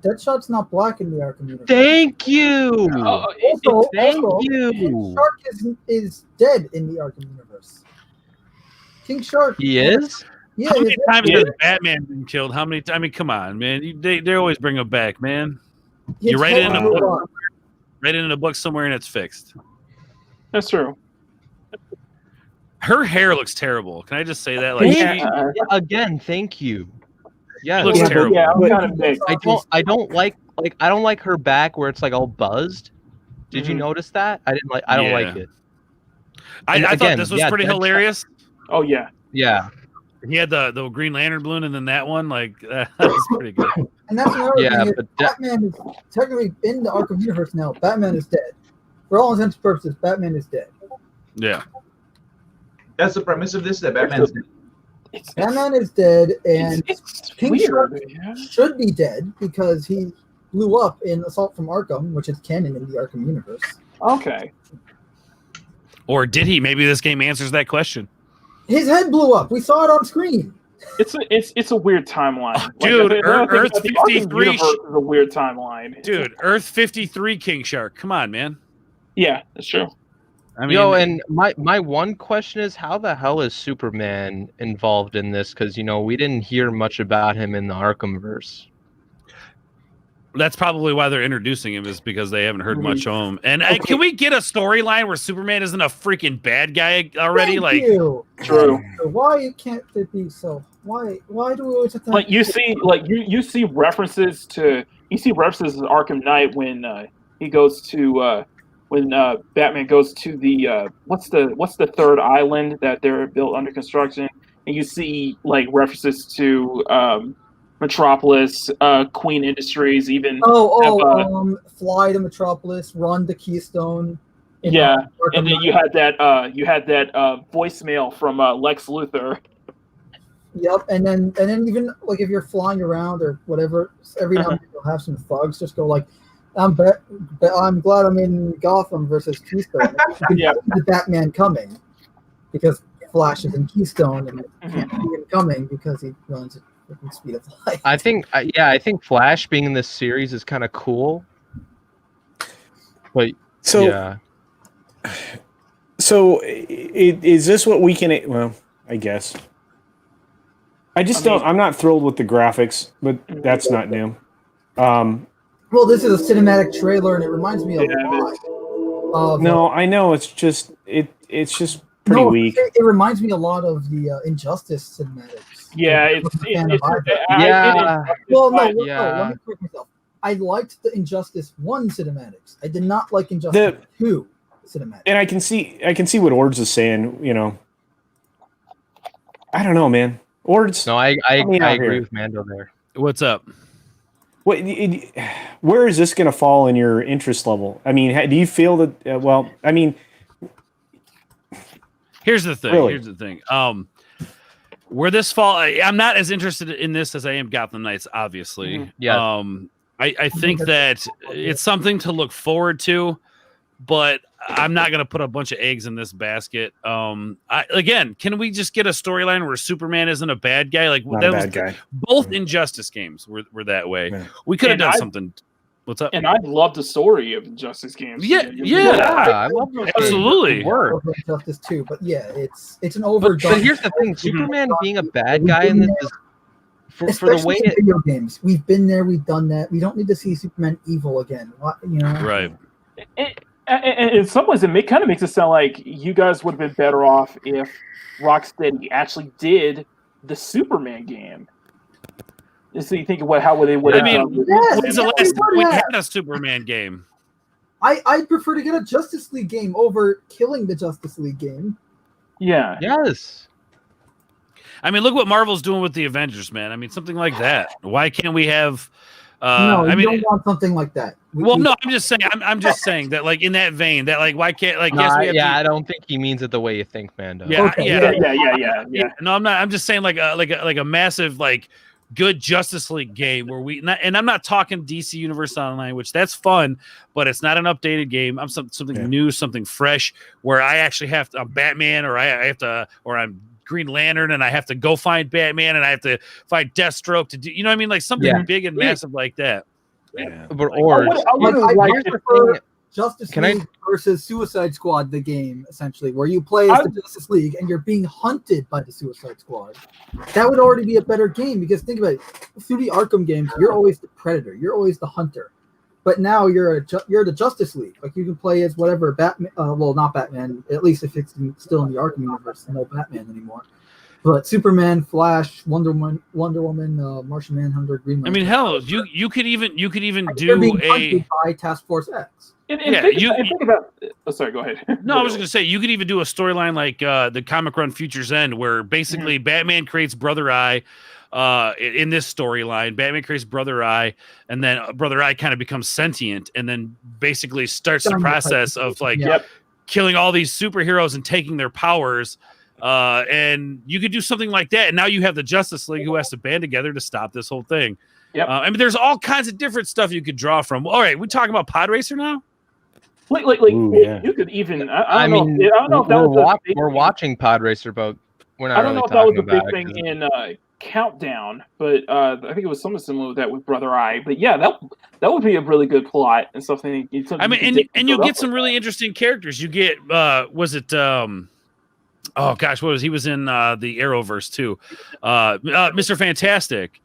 Deadshot's not black in the Arkham universe. Thank you. Thank you. King Shark is dead in the Arkham universe. King Shark. He is. Yeah. How many times has Batman been killed? How many? I mean, come on, man. They always bring him back, man. You write it in a book. Write it in a book somewhere, and it's fixed. That's true. Her hair looks terrible. Can I just say that? Again, thank you. Yeah, it looks terrible. Yeah, I'm kind of big. I don't like like I don't like her back where it's like all buzzed. Did you notice that? I didn't like. I don't like it. I thought this was pretty hilarious. Oh yeah. Yeah. He had the Green Lantern balloon, and then that one, like that was pretty good. And that's another thing. Is Batman is technically in the Arkham universe now. Batman is dead. For all intents and purposes, Batman is dead. Yeah. That's the premise of this. That Batman's dead. Batman is dead, and King Shark yeah. should be dead because he blew up in Assault from Arkham, which is canon in the Arkham universe. Okay. Or did he? Maybe this game answers that question. His head blew up. We saw it on screen. It's a weird timeline, dude. Earth 53 is a weird timeline, dude. Earth 53 King Shark. Come on, man. Yeah, that's true. I mean, and my one question is, how the hell is Superman involved in this? Because we didn't hear much about him in the Arkhamverse. That's probably why they're introducing him, is because they haven't heard much of him. And can we get a storyline where Superman isn't a freaking bad guy already? Thank you. True. Why can't it be so? Why do we always have to? Like you see references to Arkham Knight when he goes to when Batman goes to the what's the third island that they're built under construction, and you see like references to Metropolis, Queen Industries, even fly to Metropolis, run to Keystone. Yeah, and then you had that voicemail from Lex Luthor. Yep, and then even like if you're flying around or whatever, every now and then you'll have some thugs just go like, I'm glad I'm in Gotham versus Keystone. Yeah, the Batman coming because Flash is in Keystone and can't see him coming because he runs at the speed of light. I think Flash being in this series is kind of cool. But so is this what we can? Well, I guess. I'm not thrilled with the graphics, but that's not new. Well, this is a cinematic trailer, and it reminds me a lot. No, I know it's just pretty weak. It reminds me a lot of the Injustice cinematics. Yeah, Let me correct myself. I liked the Injustice 1 cinematics. I did not like Injustice 2 cinematics. And I can see what Ords is saying. I don't know, man. Ords. No, I agree with Mando there. What's up? Where is this going to fall in your interest level? I mean, do you feel that? Here's the thing. Really? Here's the thing. Where this fall, I'm not as interested in this as I am Gotham Knights, obviously. Mm-hmm. Yeah. I think that it's something to look forward to, but I'm not going to put a bunch of eggs in this basket. Again, can we just get a storyline where Superman isn't a bad guy? Like not a bad guy. Both Injustice games were that way. Yeah. We could have done something. What's up? And I love the story of Injustice games. Yeah, I love those absolutely. Injustice too, but yeah, it's an overdone. But here's the thing: Superman being a bad guy in this is for the way in video games. We've been there, we've done that. We don't need to see Superman evil again. Right. And in some ways, it kind of makes it sound like you guys would have been better off if Rocksteady actually did the Superman game. So you think of how they would have done. When's the last time we had a Superman game? I prefer to get a Justice League game over killing the Justice League game. Yeah. Yes. I mean, look what Marvel's doing with the Avengers, man. I mean, something like that. Why can't we have? No, I don't want something like that. No, I'm just saying. I'm just saying that, like in that vein, that like why can't like? I don't think he means it the way you think, Mando. Yeah, okay. Yeah. No, I'm not. I'm just saying like a massive like good Justice League game where and I'm not talking DC Universe Online, which that's fun, but it's not an updated game. I'm something new, something fresh, where I actually have to, I'm Batman, or I have to, or I'm Green Lantern, and I have to go find Batman, and I have to find Deathstroke to do, you know what I mean? Like something big and massive like that. Yeah. But Ords, Justice League versus Suicide Squad, the game, essentially, where you play as the Justice League and you're being hunted by the Suicide Squad. That would already be a better game, because think about it. Through the Arkham games, you're always the Predator. You're always the hunter. But now you're the Justice League. Like, you can play as whatever Batman. Well, not Batman. At least if it's still in the Arkham universe, no Batman anymore. But Superman, Flash, Wonder Woman, Martian Manhunter, Green Lantern. I mean, hell, you could even they're being do hunted by Task Force X. Think about. Oh, sorry. Go ahead. No, I was going to say you could even do a storyline like the comic run Future's End, where basically Batman creates Brother Eye. In this storyline, Batman creates Brother Eye, and then Brother Eye kind of becomes sentient, and then basically starts the process of killing all these superheroes and taking their powers. And you could do something like that, and now you have the Justice League who has to band together to stop this whole thing. Yep. I mean, there's all kinds of different stuff you could draw from. All right, we talking about Pod Racer now? You could even. I don't know if that was we're watching Pod Racer, but we're not. I don't know if that was a big thing in Countdown, but I think it was something similar with that with Brother Eye. But yeah, that would be a really good plot and something. You'll get some really interesting characters. You get was it oh gosh, what was he was in the Arrowverse too? Mr. Fantastic.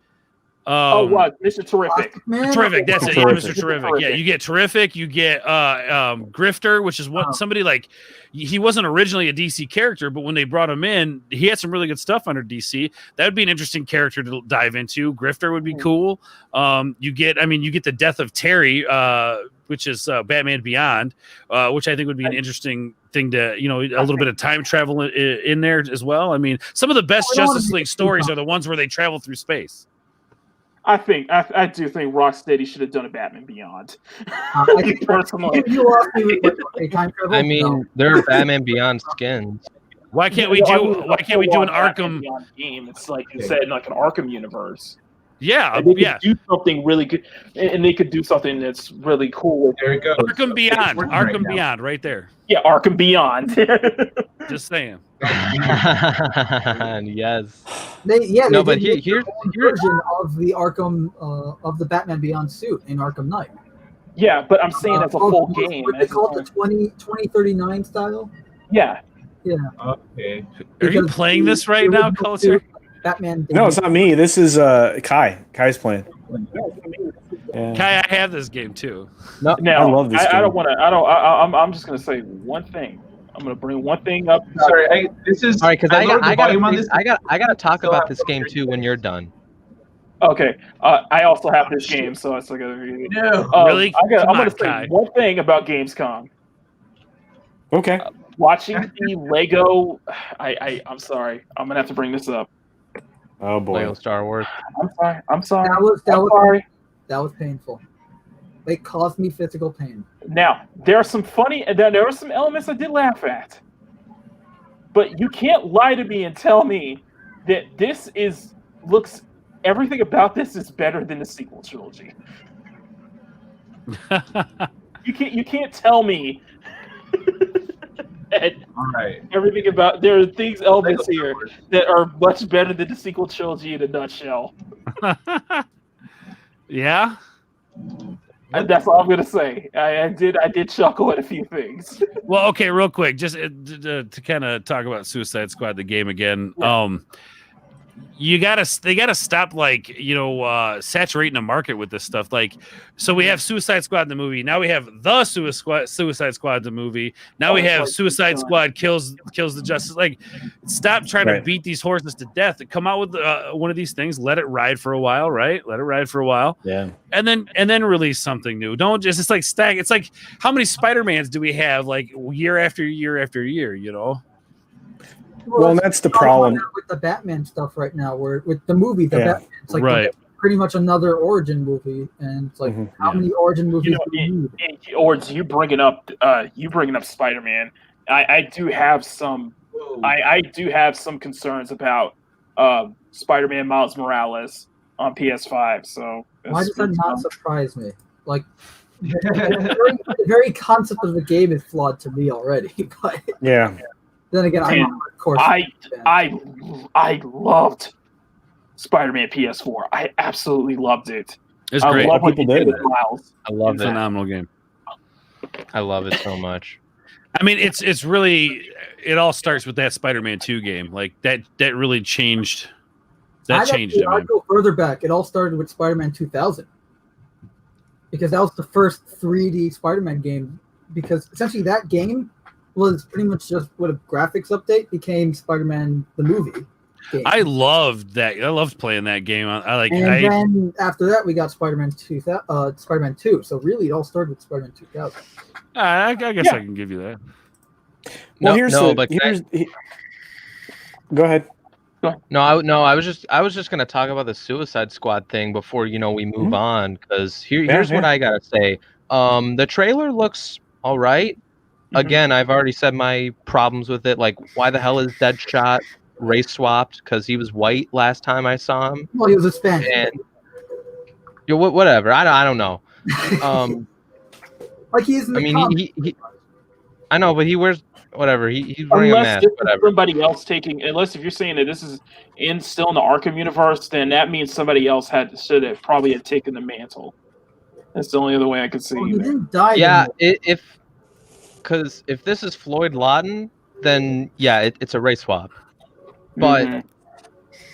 What? Mr. Terrific. Terrific, that's it. Yeah, Mr. Terrific. Yeah, you get Terrific, you get Grifter, which is what somebody like he wasn't originally a DC character, but when they brought him in, he had some really good stuff under DC. That would be an interesting character to dive into. Grifter would be cool. You get the death of Terry, which is Batman Beyond, which I think would be an interesting thing to, a little bit of time travel in there as well. I mean, some of the best Justice League stories are the ones where they travel through space. I do think Rocksteady should have done a Batman Beyond. Personally, I mean, there are Batman Beyond skins. Why can't we do an Arkham game? It's like you said, like an Arkham universe. Yeah, they could do something really good, and they could do something that's really cool. There you go. Arkham Beyond, Beyond, right there. Yeah, Arkham Beyond. Just saying. Yes. Here's version of the Arkham of the Batman Beyond suit in Arkham Knight. Yeah, but I'm saying that's a full game. What they call it, the 2039 style. Yeah. Yeah. Okay. Are you playing this right now, Culture? Batman. No, it's not me. This is Kai. Kai's playing. Yeah. Kai, I have this game too. No, I love this game. I don't want to. I'm just gonna say one thing. I'm gonna bring one thing up. Sorry, this is all right because I gotta talk about this game too when you're done. Okay. I also have this game, so it's like really. I'm gonna say one thing about Gamescom. Okay. Watching the Lego. I'm sorry. I'm gonna have to bring this up. Oh boy. Lego Star Wars. I'm sorry. That was painful. They caused me physical pain. Now, there are some funny, and there are some elements I did laugh at. But you can't lie to me and tell me that everything about this is better than the sequel trilogy. You can't tell me that everything about there are elements here that are much better than the sequel trilogy in a nutshell. Yeah. That's all I'm gonna say. I did chuckle at a few things. Well, okay, real quick, just to kind of talk about Suicide Squad, the game again. Yeah. They gotta stop saturating the market with this stuff. Like, so we have Suicide Squad in the movie. Now we have the Suicide Squad in the movie. Now we have Suicide Squad kills the Justice. Like, stop trying to beat these horses to death. Come out with one of these things. Let it ride for a while, right? Let it ride for a while. Yeah. And then release something new. Don't just it's like stack. It's like how many Spider-Mans do we have like year after year after year? Well, that's the problem with the Batman stuff right now. Where with the movie, Batman, it's like pretty much another origin movie, and it's like how many origin movies do we need? Ords, you bringing up Spider-Man. I do have some. I do have some concerns about Spider-Man Miles Morales on PS5. So why does that not surprise me? Like the very concept of the game is flawed to me already. But yeah. Then again, of course. I loved Spider-Man PS4. I absolutely loved it. It's great. I love what people did with Miles. I love it. Phenomenal game. I love it so much. I mean, it's really it all starts with that Spider-Man 2 game. Like that really changed. That changed it. I'll go further back. It all started with Spider-Man 2000 because that was the first 3D Spider-Man game. Because essentially that game was pretty much just what a graphics update became Spider-Man the movie. game. I loved that. I loved playing that game. Then after that, we got Spider-Man 2. So really, it all started with Spider-Man 2000. I guess I can give you that. Well, go ahead. No, I was just gonna talk about the Suicide Squad thing before we move on, because here's what I gotta say. The trailer looks all right. Again, I've already said my problems with it. Like, why the hell is Deadshot race swapped? Because he was white last time I saw him. Well, he was Hispanic. And whatever. I don't know. Like he's. He I know, but he wears whatever. He's wearing a mask. Whatever. Somebody else unless if you're saying that this is still in the Arkham universe, then that means somebody else should have probably taken the mantle. That's the only other way I could see. Well, he didn't die. Yeah, because if this is Floyd Lawton, then yeah, it's a race swap. But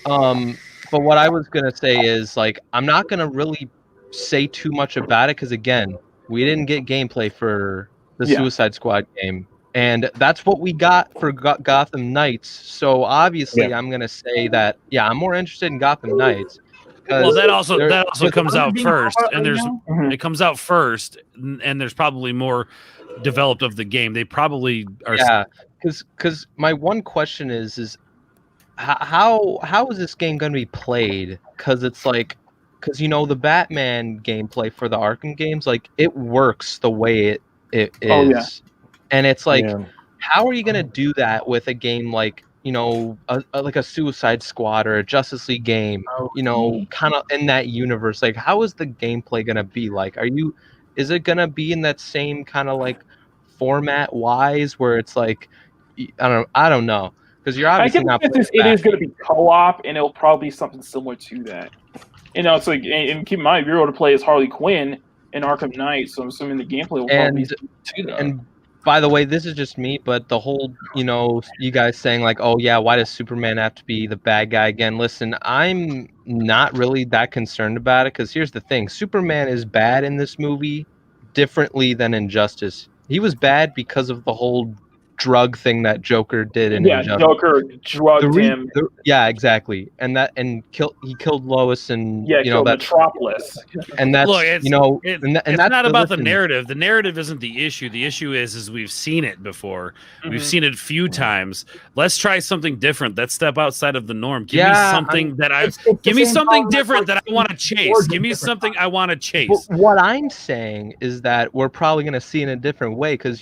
but what I was gonna say is, like, I'm not gonna really say too much about it, because again, we didn't get gameplay for the Suicide Squad game, and that's what we got for Gotham Knights. So obviously, I'm gonna say that I'm more interested in Gotham Knights. Well, that also comes out first, and it comes out first, and there's probably more developed of the game. They probably are. Yeah, because my one question is how is this game going to be played? Because it's like, the Batman gameplay for the Arkham games, like, it works the way it is, and it's like, how are you going to do that with a game like like a Suicide Squad or a Justice League game, kind of in that universe? Like, how is the gameplay going to be like? Is it going to be in that same kind of like format wise, where it's like, I don't know, because you're obviously not. It is going to be co-op, and it'll probably be something similar to that. It's like, and keep in mind, you're able to play as Harley Quinn in Arkham Knight, so I'm assuming the gameplay will probably be to that. And by the way, this is just me, but the whole, you guys saying like, oh yeah, why does Superman have to be the bad guy again? Listen, I'm not really that concerned about it, because here's the thing: Superman is bad in this movie differently than Injustice. He was bad because of the whole drug thing that Joker did in Injustice. Joker drugged him. Yeah, exactly, and he killed Lois, and killed Metropolis. And that's it's that's not about the narrative. The narrative isn't the issue. The issue is we've seen it before. We've seen it a few times. Let's try something different. Let's step outside of the norm. Give me something give me something different that I want to chase. Give me something I want to chase. But what I'm saying is that we're probably going to see it in a different way, because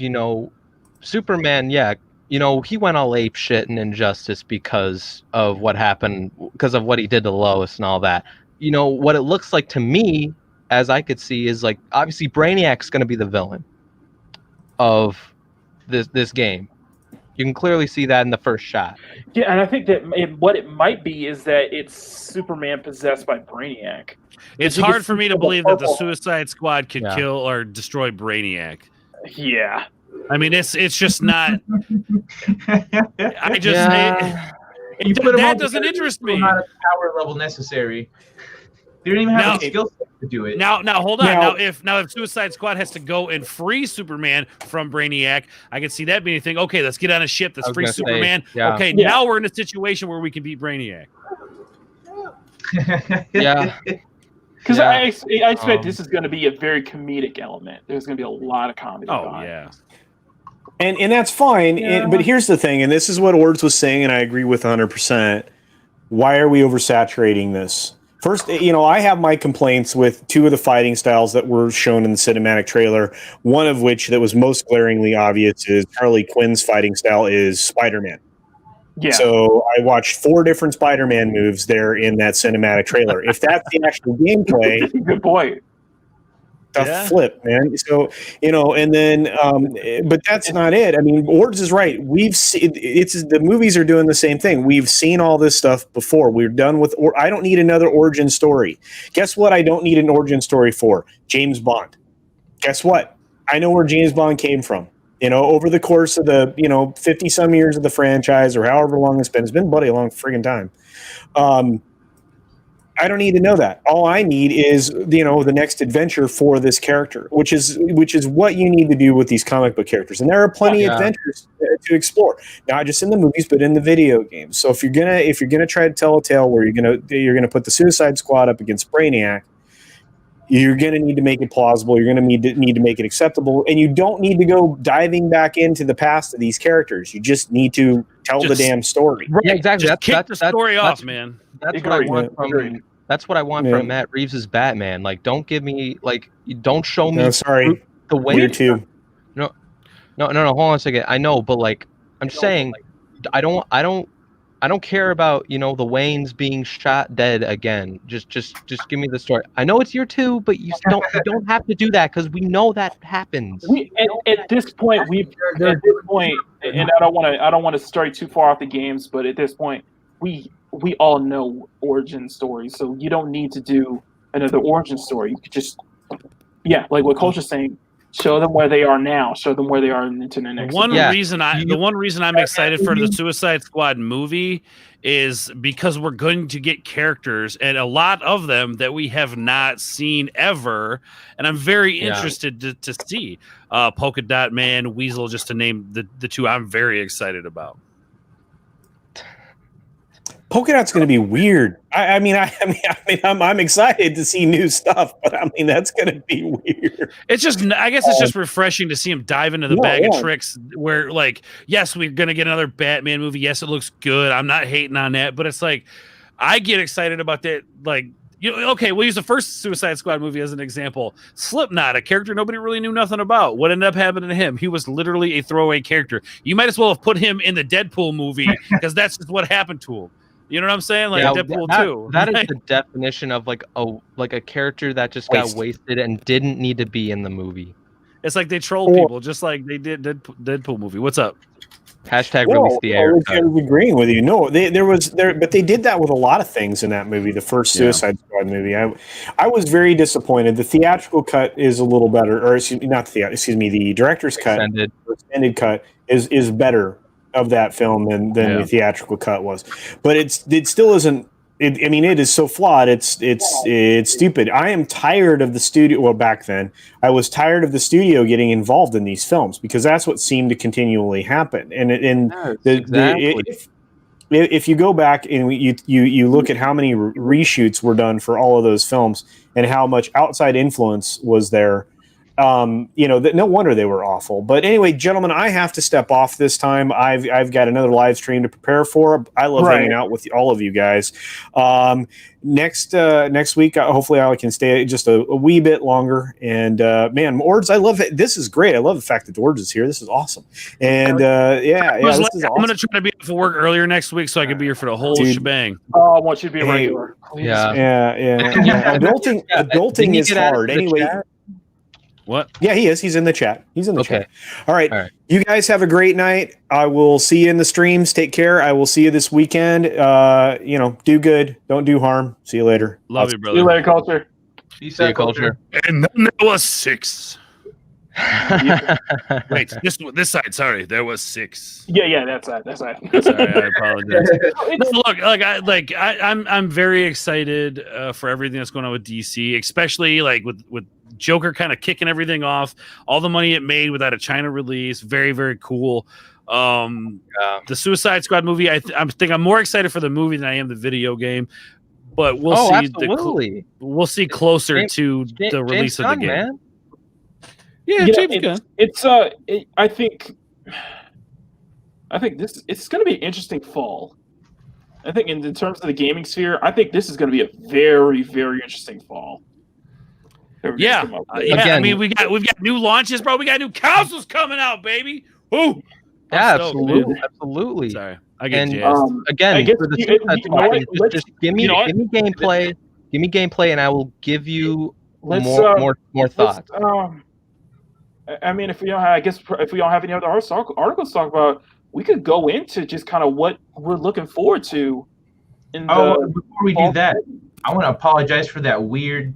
Superman, he went all ape shit in Injustice because of what happened, because of what he did to Lois and all that. What it looks like to me, as I could see, is like, obviously Brainiac's going to be the villain of this game. You can clearly see that in the first shot. Yeah, and I think that what it might be is that it's Superman possessed by Brainiac. It's hard for me to believe that the Suicide Squad could kill or destroy Brainiac. Yeah. I mean, it's just not. That doesn't interest me. Not a power level necessary. They don't even have the skill set to do it. Now hold on. Now if Suicide Squad has to go and free Superman from Brainiac, I can see that being a thing. Okay, let's get on a ship. Let's free Superman. Now we're in a situation where we can beat Brainiac. Yeah. Because I expect this is going to be a very comedic element. There's going to be a lot of comedy. And that's fine. But here's the thing, and this is what Ords was saying, and I agree with 100%. Why are we oversaturating this? First, I have my complaints with two of the fighting styles that were shown in the cinematic trailer, one of which that was most glaringly obvious is Harley Quinn's fighting style is Spider-Man. Yeah. So I watched 4 different Spider-Man moves there in that cinematic trailer. If that's the actual gameplay... Good point. Flip, man. So, and then, but that's not it. I mean, Ords is right. We've seen the movies are doing the same thing. We've seen all this stuff before. We're done with, I don't need another origin story. Guess what? I don't need an origin story for James Bond. Guess what? I know where James Bond came from. Over the course of the, 50 some years of the franchise or however long it's been bloody long friggin' time. I don't need to know that. All I need is, the next adventure for this character, which is what you need to do with these comic book characters. And there are plenty of adventures to explore, not just in the movies, but in the video games. So if you're gonna try to tell a tale where you're gonna put the Suicide Squad up against Brainiac, you're going to need to make it plausible. You're going to need to make it acceptable. And you don't need to go diving back into the past of these characters. You just need to tell the damn story. Right. Yeah, exactly. Just kick the story off, man. That's what I want from. That's what I want from Matt Reeves' Batman. Like, don't give me don't show me. No, sorry, the way. You're too. No. Hold on a second. I know, but I'm saying, I don't care about the Waynes being shot dead again. Just give me the story. I know it's year 2, but you don't have to do that because we know that happens. At this point, and I don't want to stray too far off the games, but at this point, we all know origin stories, so you don't need to do another origin story. You could just, like what Coach is saying. Show them where they are now. Show them where they are into the next. The one reason I'm excited for the Suicide Squad movie is because we're going to get characters, and a lot of them that we have not seen ever, and I'm very interested to see Polka Dot Man, Weasel, just to name the two I'm very excited about. Polka Dot's going to be weird. I'm excited to see new stuff, but that's going to be weird. I guess it's just refreshing to see him dive into the bag of tricks where, yes, we're going to get another Batman movie. Yes, it looks good. I'm not hating on that, but it's I get excited about that. Okay, we'll use the first Suicide Squad movie as an example. Slipknot, a character nobody really knew nothing about. What ended up happening to him? He was literally a throwaway character. You might as well have put him in the Deadpool movie because that's just what happened to him. You know what I'm saying? Deadpool 2. That is the definition of a character that just got wasted and didn't need to be in the movie. It's like they troll people, just like they did Deadpool movie. What's up? Hashtag release the air. I was agreeing with you. No, but they did that with a lot of things in that movie. The first Suicide Squad movie, I was very disappointed. The theatrical cut is a little better, or the director's cut, extended cut is better of that film than the theatrical cut was, but it still isn't. It is so flawed. It's stupid. I am tired of the studio. Well, back then I was tired of the studio getting involved in these films because that's what seemed to continually happen. If you go back and you look at how many reshoots were done for all of those films and how much outside influence was there. No wonder they were awful. But anyway, gentlemen, I have to step off this time. I've got another live stream to prepare for. I love hanging out with all of you guys. Next week, hopefully I can stay just a wee bit longer. And man, Ords, I love it. This is great. I love the fact that Ords is here. This is awesome. And this is awesome. I'm gonna try to be off for work earlier next week so I can be here for the whole shebang. Oh, I want you to be a regular. Please. Yeah. Adulting is hard. Anyway. What? Yeah, he is. He's in the chat. All right. You guys have a great night. I will see you in the streams. Take care. I will see you this weekend. Do good. Don't do harm. See you later. Love you, brother. See you later, Culture. See you, Culture. And then there was 6. Wait, this side. Sorry, there was 6. Yeah, that's right. Sorry, I apologize. Look, I'm very excited for everything that's going on with DC, especially with Joker kind of kicking everything off. All the money it made without a China release, very, very cool. The Suicide Squad movie, I think I'm more excited for the movie than I am the video game. But we'll see. Absolutely. We'll see closer to the release of the game. Man. Yeah, James Gunn. I think it's going to be an interesting fall. I think in terms of the gaming sphere, I think this is going to be a very, very interesting fall. Yeah. Again, we've got new launches, bro. We got new consoles coming out, baby. Ooh. Yeah, absolutely. Sorry, I get jazzed. Again, just give me gameplay. Give me gameplay, and I will give you more thoughts. If we don't have any other articles to talk about, we could go into just kind of what we're looking forward to. Before we do that, I want to apologize for that weird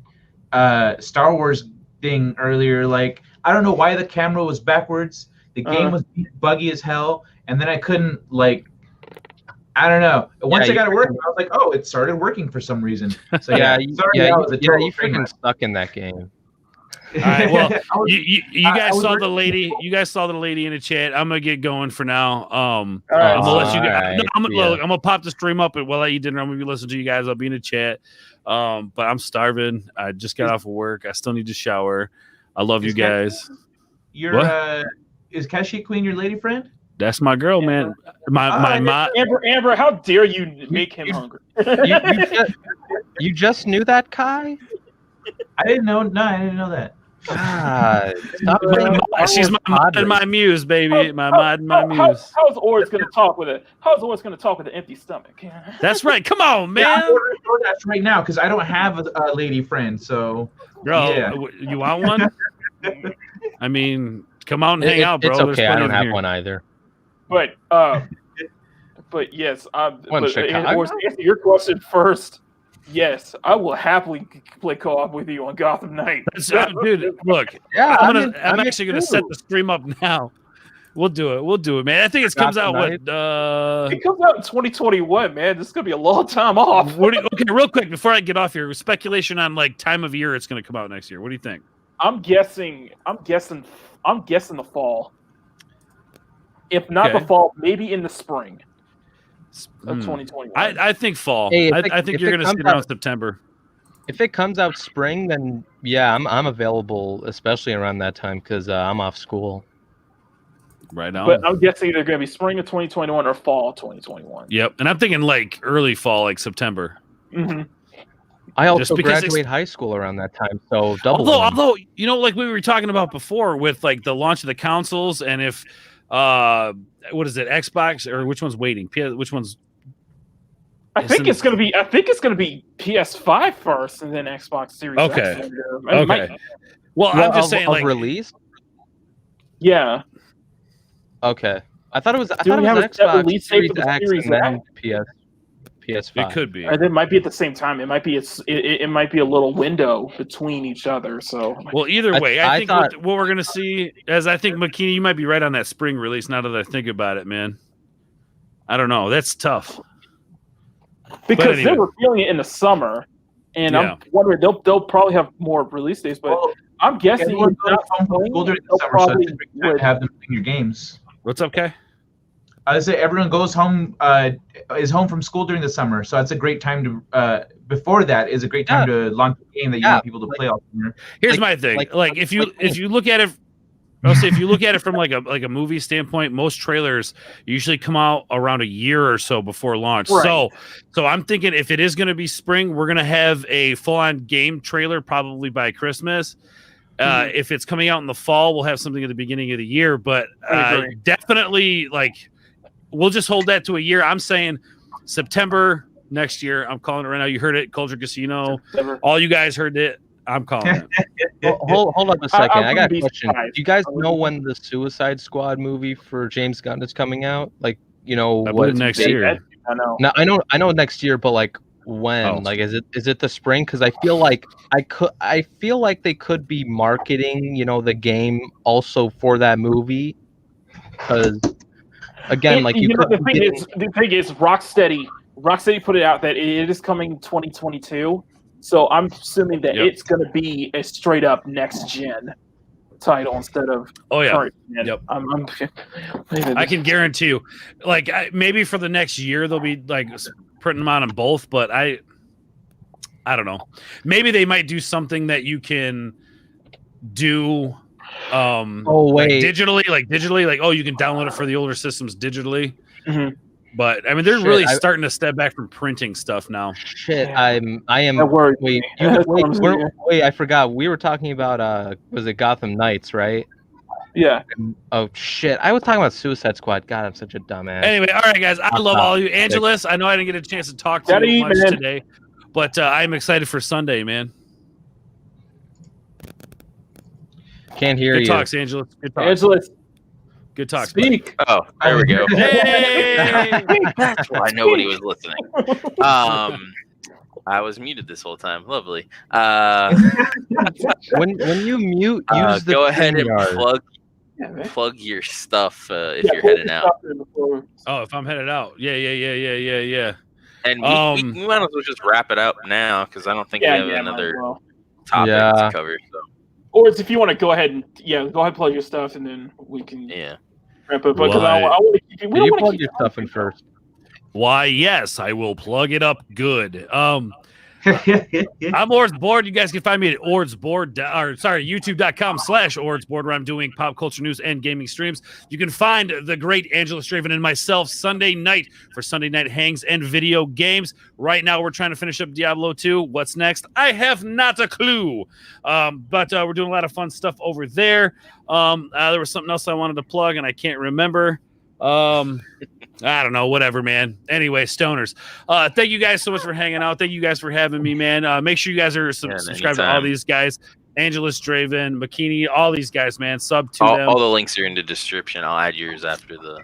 Star Wars thing earlier. I don't know why the camera was backwards. The game was buggy as hell, and then I couldn't I don't know. Once I got it working, I was like, oh, it started working for some reason. So you freaking stuck in that game. All right, well, you guys saw the lady. You guys saw the lady in the chat. I'm gonna get going for now. I'm gonna let you guys. I'm gonna pop the stream up and we'll let you dinner. I'm gonna be listening to you guys. I'll be in the chat. But I'm starving. I just got off of work. I still need to shower. I love you guys. Is Cashy Queen your lady friend? That's my girl, man. My Amber, how dare you make him hungry? You just knew that, Kai? I didn't know. No, I didn't know that. God, she's my muse, baby. My muse. How's Ords gonna talk with it? How's Ords gonna talk with an empty stomach? That's right. Come on, man. Yeah, I'm ordering DoorDash right now because I don't have a lady friend. So, bro, you want one? I mean, come out and hang out, bro. It's okay. I don't have one either. But yes, Ords, answer your question first. Yes, I will happily play co-op with you on Gotham Knights. Dude, look. Yeah, I'm actually gonna set the stream up now. We'll do it, man. I think it comes out it comes out in 2021, man. This is gonna be a long time off. Okay, real quick before I get off here, speculation on like time of year it's gonna come out next year. What do you think? I'm guessing the fall. If not the fall, maybe in the spring of 2021. I think fall. Hey, I think you're going to see it around September. If it comes out spring, then yeah, I'm available, especially around that time because I'm off school. Right now. But I'm guessing either going to be spring of 2021 or fall of 2021. Yep, and I'm thinking like early fall, like September. Mm-hmm. I also graduate high school around that time, so double. Although you know, like we were talking about before, with like the launch of the consoles, and if what is it, Xbox or which one's waiting? Which one's? I think it's gonna be PS5 first, and then Xbox Series X. Okay. Well, I'm just saying, like release. Yeah. Okay. I thought it was Xbox Series X and then PS5. It could be. Or they might be at the same time. It might be a little window between each other. So well, either way, I think what we're gonna see is McKinney, you might be right on that spring release. Now that I think about it, man, I don't know. That's tough. Because they were feeling it in the summer, and I'm wondering they'll probably have more release days. But I'm guessing during the summer, so it's a great time to have them in your games. What's up, Kai? I say everyone goes home, is home from school during the summer, so it's a great time to. Before that is a great time to launch a game that you want people to play all summer. Here's my thing: if you look at it, I'll say if you look at it from like a movie standpoint, most trailers usually come out around a year or so before launch. Right. So I'm thinking if it is going to be spring, we're going to have a full-on game trailer probably by Christmas. If it's coming out in the fall, we'll have something at the beginning of the year. But definitely we'll just hold that to a year. I'm saying September next year. I'm calling it right now. You heard it, Culture Casino. All you guys heard it. I'm calling it. Hold up a second. I got a question. Do you guys know when the Suicide Squad movie for James Gunn is coming out? Like, what next year? I know. No, I know next year, but like when? Oh. Like, is it the spring? Because I feel like they could be marketing, the game also for that movie. Because again, the thing is, Rocksteady put it out that it is coming 2022. So I'm assuming that it's going to be a straight up next gen title instead of current gen. Yep. I can guarantee you, maybe for the next year they'll be printing them on both, but I don't know. Maybe they might do something that you can do. Digitally, you can download it for the older systems digitally. Mm-hmm. But I mean, they're really starting to step back from printing stuff now. Shit, I am. Wait, I forgot. We were talking about was it Gotham Knights, right? Yeah. Oh shit, I was talking about Suicide Squad. God, I'm such a dumbass. Anyway, all right, guys, I love all of you. Angelus, I know I didn't get a chance to talk to you much today, but I'm excited for Sunday, man. Can't hear you. Good talks, Angelus. Good talks. Angelus. Good talk. Speak. Oh, there we go. Hey! That's why nobody was listening. I was muted this whole time. Lovely. When you mute, use the go ahead and plug. plug your stuff if you're heading out. Oh, if I'm headed out, yeah. And we might as well just wrap it up now because I don't think we have another topic to cover. So. Or if you want to go ahead and plug your stuff, and then we can wrap it up. Because I want to keep you. You plug your stuff in first. Why, yes, I will plug it up good. I'm Ords Bored. You guys can find me at YouTube.com/OrdsBored, where I'm doing pop culture news and gaming streams. You can find the great AngelousDraven and myself Sunday night for Sunday night hangs and video games. Right now, we're trying to finish up Diablo 2. What's next? I have not a clue. But we're doing a lot of fun stuff over there. There was something else I wanted to plug, and I can't remember. I don't know, whatever, man. Anyway, stoners. Thank you guys so much for hanging out. Thank you guys for having me, man. Make sure you guys are subscribed to all these guys. AngelousDraven, Makini, all these guys, man. Sub to them. All the links are in the description. I'll add yours after the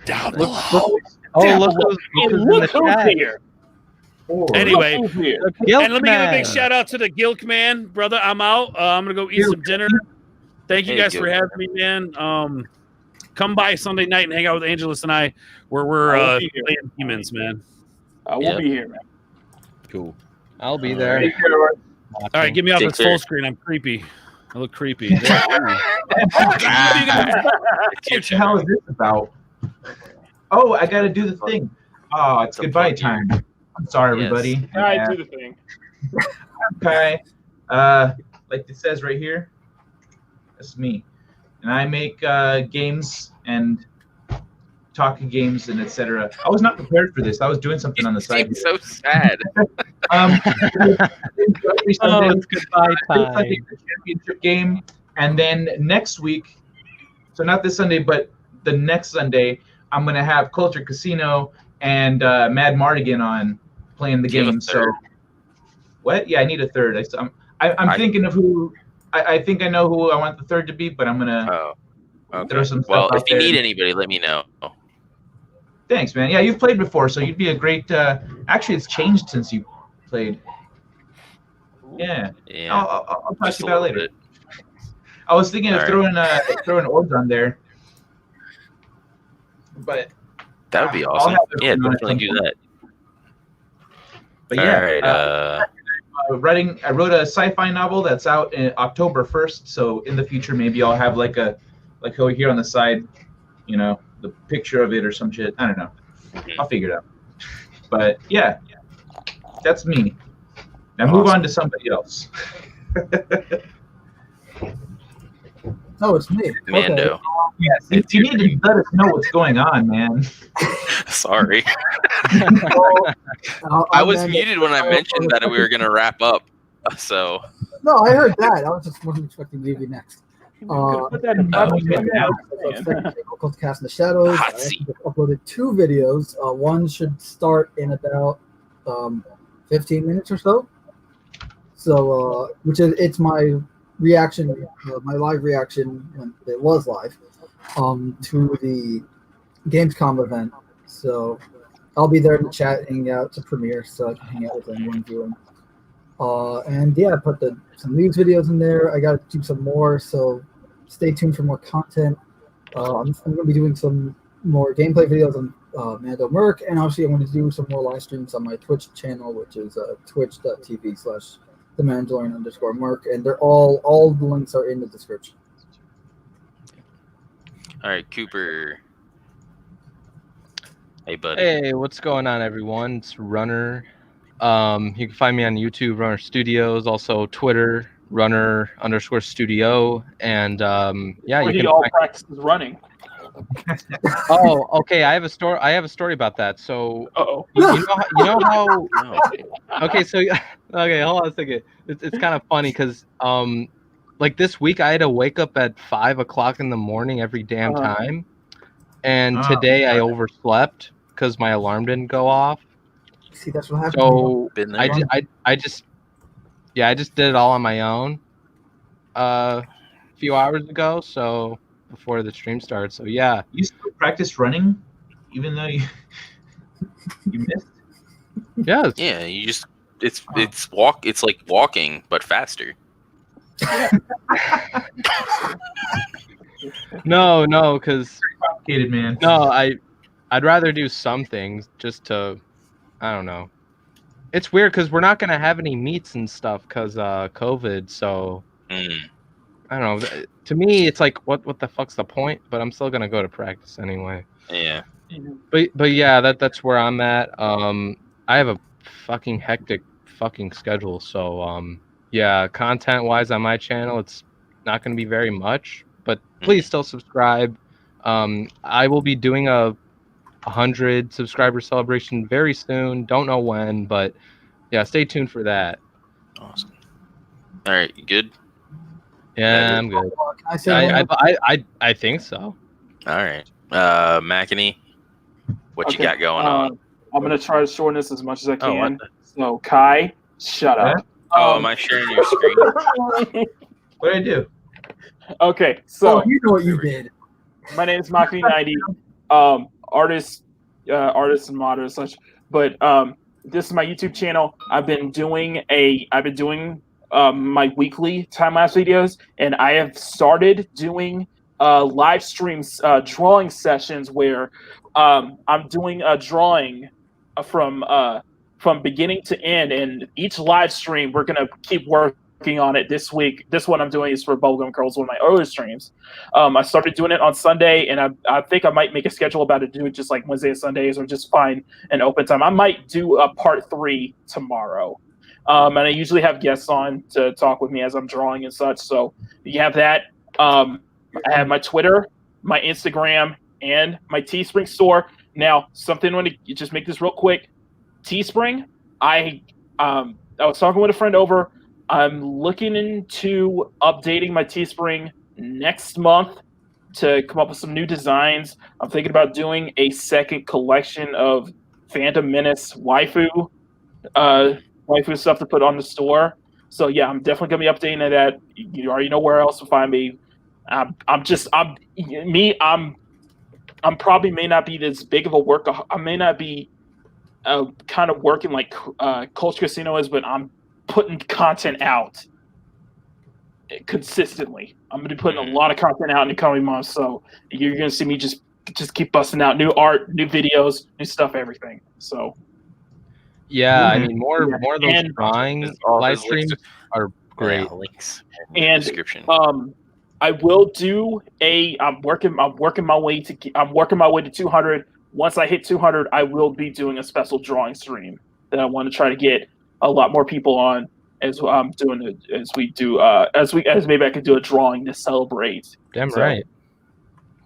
down below. Look who's here. Anyway, and let me give a big shout out to the Gilk man, brother. I'm out. I'm gonna go eat some dinner. Thank you guys for having me, man. Come by Sunday night and hang out with Angelus and I, where we're playing demons, man. I will be here, man. Cool. I'll be there. All right, get me off this full screen. I'm creepy. I look creepy. What the hell is this about? Oh, I got to do the thing. Oh, it's goodbye time. I'm sorry, everybody. All right, do the thing. Okay. Like it says right here, that's me. And I make games and talk games and etc. I was not prepared for this. I was doing something on the side. It's so sad. It's goodbye time. The championship game, and then next week, so not this Sunday, but the next Sunday, I'm gonna have Culture Casino and Mad Mardigan on playing the game. So, what? Yeah, I need a third. I'm thinking of who. I think I know who I want the third to be, but I'm gonna throw some stuff if you need anybody, let me know. Thanks, man. Yeah, you've played before, so you'd be a great. Actually, it's changed since you played. Yeah. I'll talk to you about it later. I was thinking of throwing Ords on there, but that would be awesome. Yeah, definitely do that. But yeah. I wrote a sci-fi novel that's out in October 1st. So in the future, maybe I'll have like over here on the side, the picture of it or some shit. I don't know. I'll figure it out. But yeah, that's me. Now move on to somebody else. Oh, it's me. Mando. Okay. Yes, you need to let us know what's going on, man. Sorry. I was muted when I mentioned that we were going to wrap up. So. No, I heard that. I was just wasn't expecting you to be next. Cast in the Shadows. I uploaded 2 videos. One should start in about 15 minutes or so. So, it's my reaction, my live reaction when it was live, to the Gamescom event. So I'll be there in the chat, hanging out to premiere, so I can hang out with anyone viewing. And yeah, I put some news videos in there. I got to do some more, so stay tuned for more content. I'm going to be doing some more gameplay videos on MandoMerc, and obviously I'm going to do some more live streams on my Twitch channel, which is twitch.tv/TheMandalorian_Merc, and they're all the links are in the description. All right, Cooper. Hey, buddy. Hey, what's going on, everyone? It's Runner. You can find me on YouTube, Runner Studios, also Twitter, Runner_Studio, and you can all practices running. Oh, okay. I have a story about that. So, you know how? Okay, so okay, hold on a second. It's kind of funny because like this week I had to wake up at 5 o'clock in the morning every damn time, and today I overslept because my alarm didn't go off. See, that's what happened. So I just did it all on my own a few hours ago. So. Before the stream starts, so yeah. You still practice running, even though you missed? Yeah. Yeah, you just it's like walking but faster. No, because complicated, man. No, I'd rather do some things just to, I don't know. It's weird because we're not gonna have any meets and stuff because COVID. So I don't know. To me, it's like what the fuck's the point? But I'm still gonna go to practice anyway. Yeah. But yeah, that's where I'm at. I have a fucking hectic fucking schedule. So yeah, content wise on my channel, it's not gonna be very much. But please still subscribe. I will be doing a 100 subscriber celebration very soon. Don't know when, but yeah, stay tuned for that. Awesome. All right, you good? Yeah, I'm good. I think so. All right, Macany, what you got going on? I'm gonna try to shorten this as much as I can. So Kai, shut up. Am I sharing your screen? What did I do? Okay, so you know what you did. My name is Macany90. Artist and modder and such. But this is my YouTube channel. I've been doing my weekly time-lapse videos, and I have started doing live streams, drawing sessions where I'm doing a drawing from beginning to end, and each live stream we're gonna keep working on it this week. This one I'm doing is for Bubblegum Curls, one of my earlier streams. I started doing it on Sunday, and I think I might make a schedule about it, do it just like Wednesday and Sundays, or just find an open time. I might do a part 3 tomorrow. And I usually have guests on to talk with me as I'm drawing and such. So you have that. I have my Twitter, my Instagram, and my Teespring store. Now, something I want to just make this real quick. Teespring, I was talking with a friend over. I'm looking into updating my Teespring next month to come up with some new designs. I'm thinking about doing a second collection of Phantom Menace waifu stuff to put on the store. So yeah, I'm definitely gonna be updating that. You already know where else to find me. I'm probably may not be this big of a work. I may not be kind of working like Culture Casino is, but I'm putting content out consistently. I'm going to be putting a lot of content out in the coming months, so you're going to see me just keep busting out new art, new videos, new stuff, everything. So yeah, I mean more of those drawing live streams are great. Yeah, links in the description. I will do I'm working my way to 200. Once I hit 200, I will be doing a special drawing stream that I want to try to get a lot more people on as I'm doing it, as maybe I could do a drawing to celebrate. Damn right.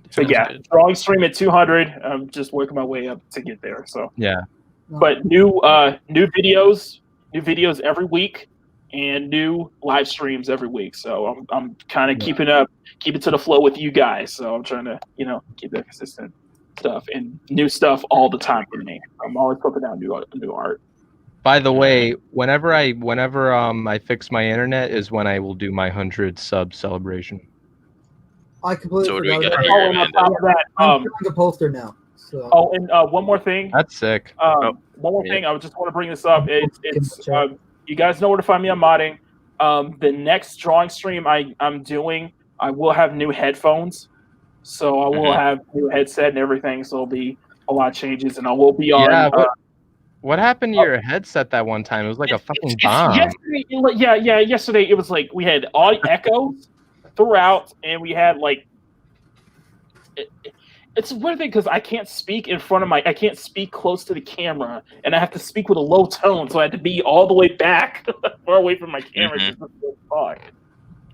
So yeah, good. Drawing stream at 200. I'm just working my way up to get there. So yeah, but new videos every week, and new live streams every week. So I'm kind of keeping to the flow with you guys. So I'm trying to keep that consistent stuff and new stuff all the time for me. I'm always putting out new art. By the way, whenever I fix my internet is when I will do my 100 sub celebration. I completely forgot. I'm doing a poster now. So. Oh, and one more thing. That's sick. One more thing. I just want to bring this up. It's you guys know where to find me on modding. The next drawing stream I'm doing, I will have new headphones. So I will have new headset and everything. So it'll be a lot of changes, and I will be on. Yeah, what happened to your headset that one time? It was like a fucking bomb. Yesterday it was like we had all echoes throughout, and we had like it's a weird thing because I can't speak I can't speak close to the camera, and I have to speak with a low tone, so I had to be all the way back, far away from my camera to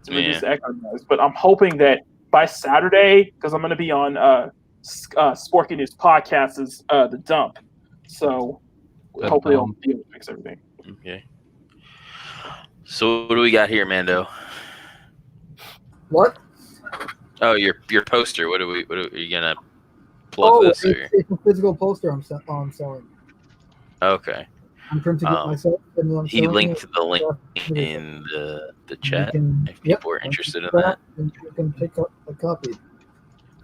reduce the echo noise. But I'm hoping that by Saturday, because I'm going to be on Sporky News Podcast, is The Dump. So hopefully I'll be able to fix everything. Okay. So what do we got here, Mando? What? Oh, your poster. What are you gonna plug this? It's a physical poster I'm selling. Okay. I'm printing it myself. And he linked the link in the chat if people are interested in that. And you can pick up a copy.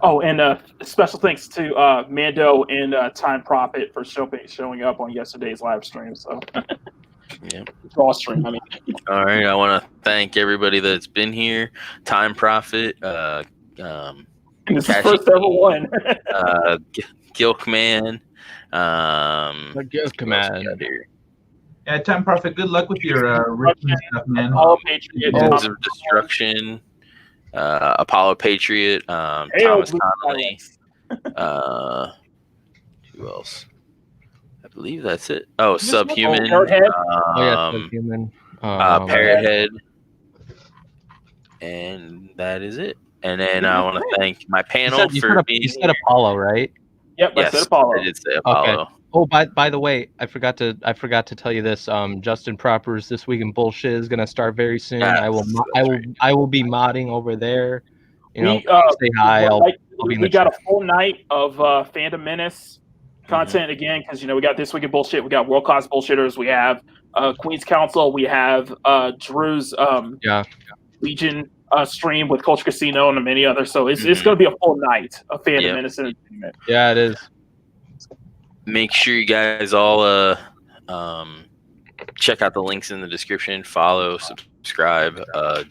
Oh, and special thanks to Mando and Time Profit for showing up on yesterday's live stream. So, draw stream. I mean, all right. I want to thank everybody that's been here. Time Profit, This is first ever one. Gilkman. Gilkman. Yeah, Time Prophet. Good luck with your Richmond stuff, man. Apollo Patriot. Winds of Destruction. Apollo Patriot. Thomas Connolly. Who else? I believe that's it. Oh, Subhuman. Subhuman. Parrot Head. And that is it. And then I want to thank my panel for being You said Apollo, right? Yep, yes, I said Apollo. I did say Apollo. Okay. Oh, by the way, I forgot to tell you this. Justin Proper's This Week in Bullshit is gonna start very soon. Yes, I will be modding over there. Say hi. We got a full night of Fandom Menace content again because we got This Week in Bullshit, we got World Class Bullshitters, we have Queen's Council, we have Drew's Legion stream with Culture Casino and many others. So it's going to be a full night of Fandom Menace entertainment. Yeah, it is. Make sure you guys all check out the links in the description. Follow, subscribe,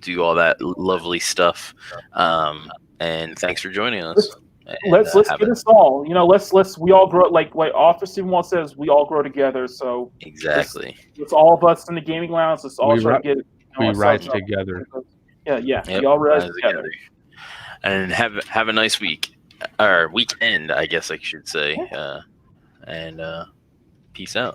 do all that lovely stuff. And thanks for joining us. Let's get us all. Let's we all grow like Officer 1 says. We all grow together. So exactly, it's all of us in the gaming lounge. Let's all try to get it. We rise together. Yeah. Yep, we all rise together. And have a nice week or weekend, I guess I should say. And peace out.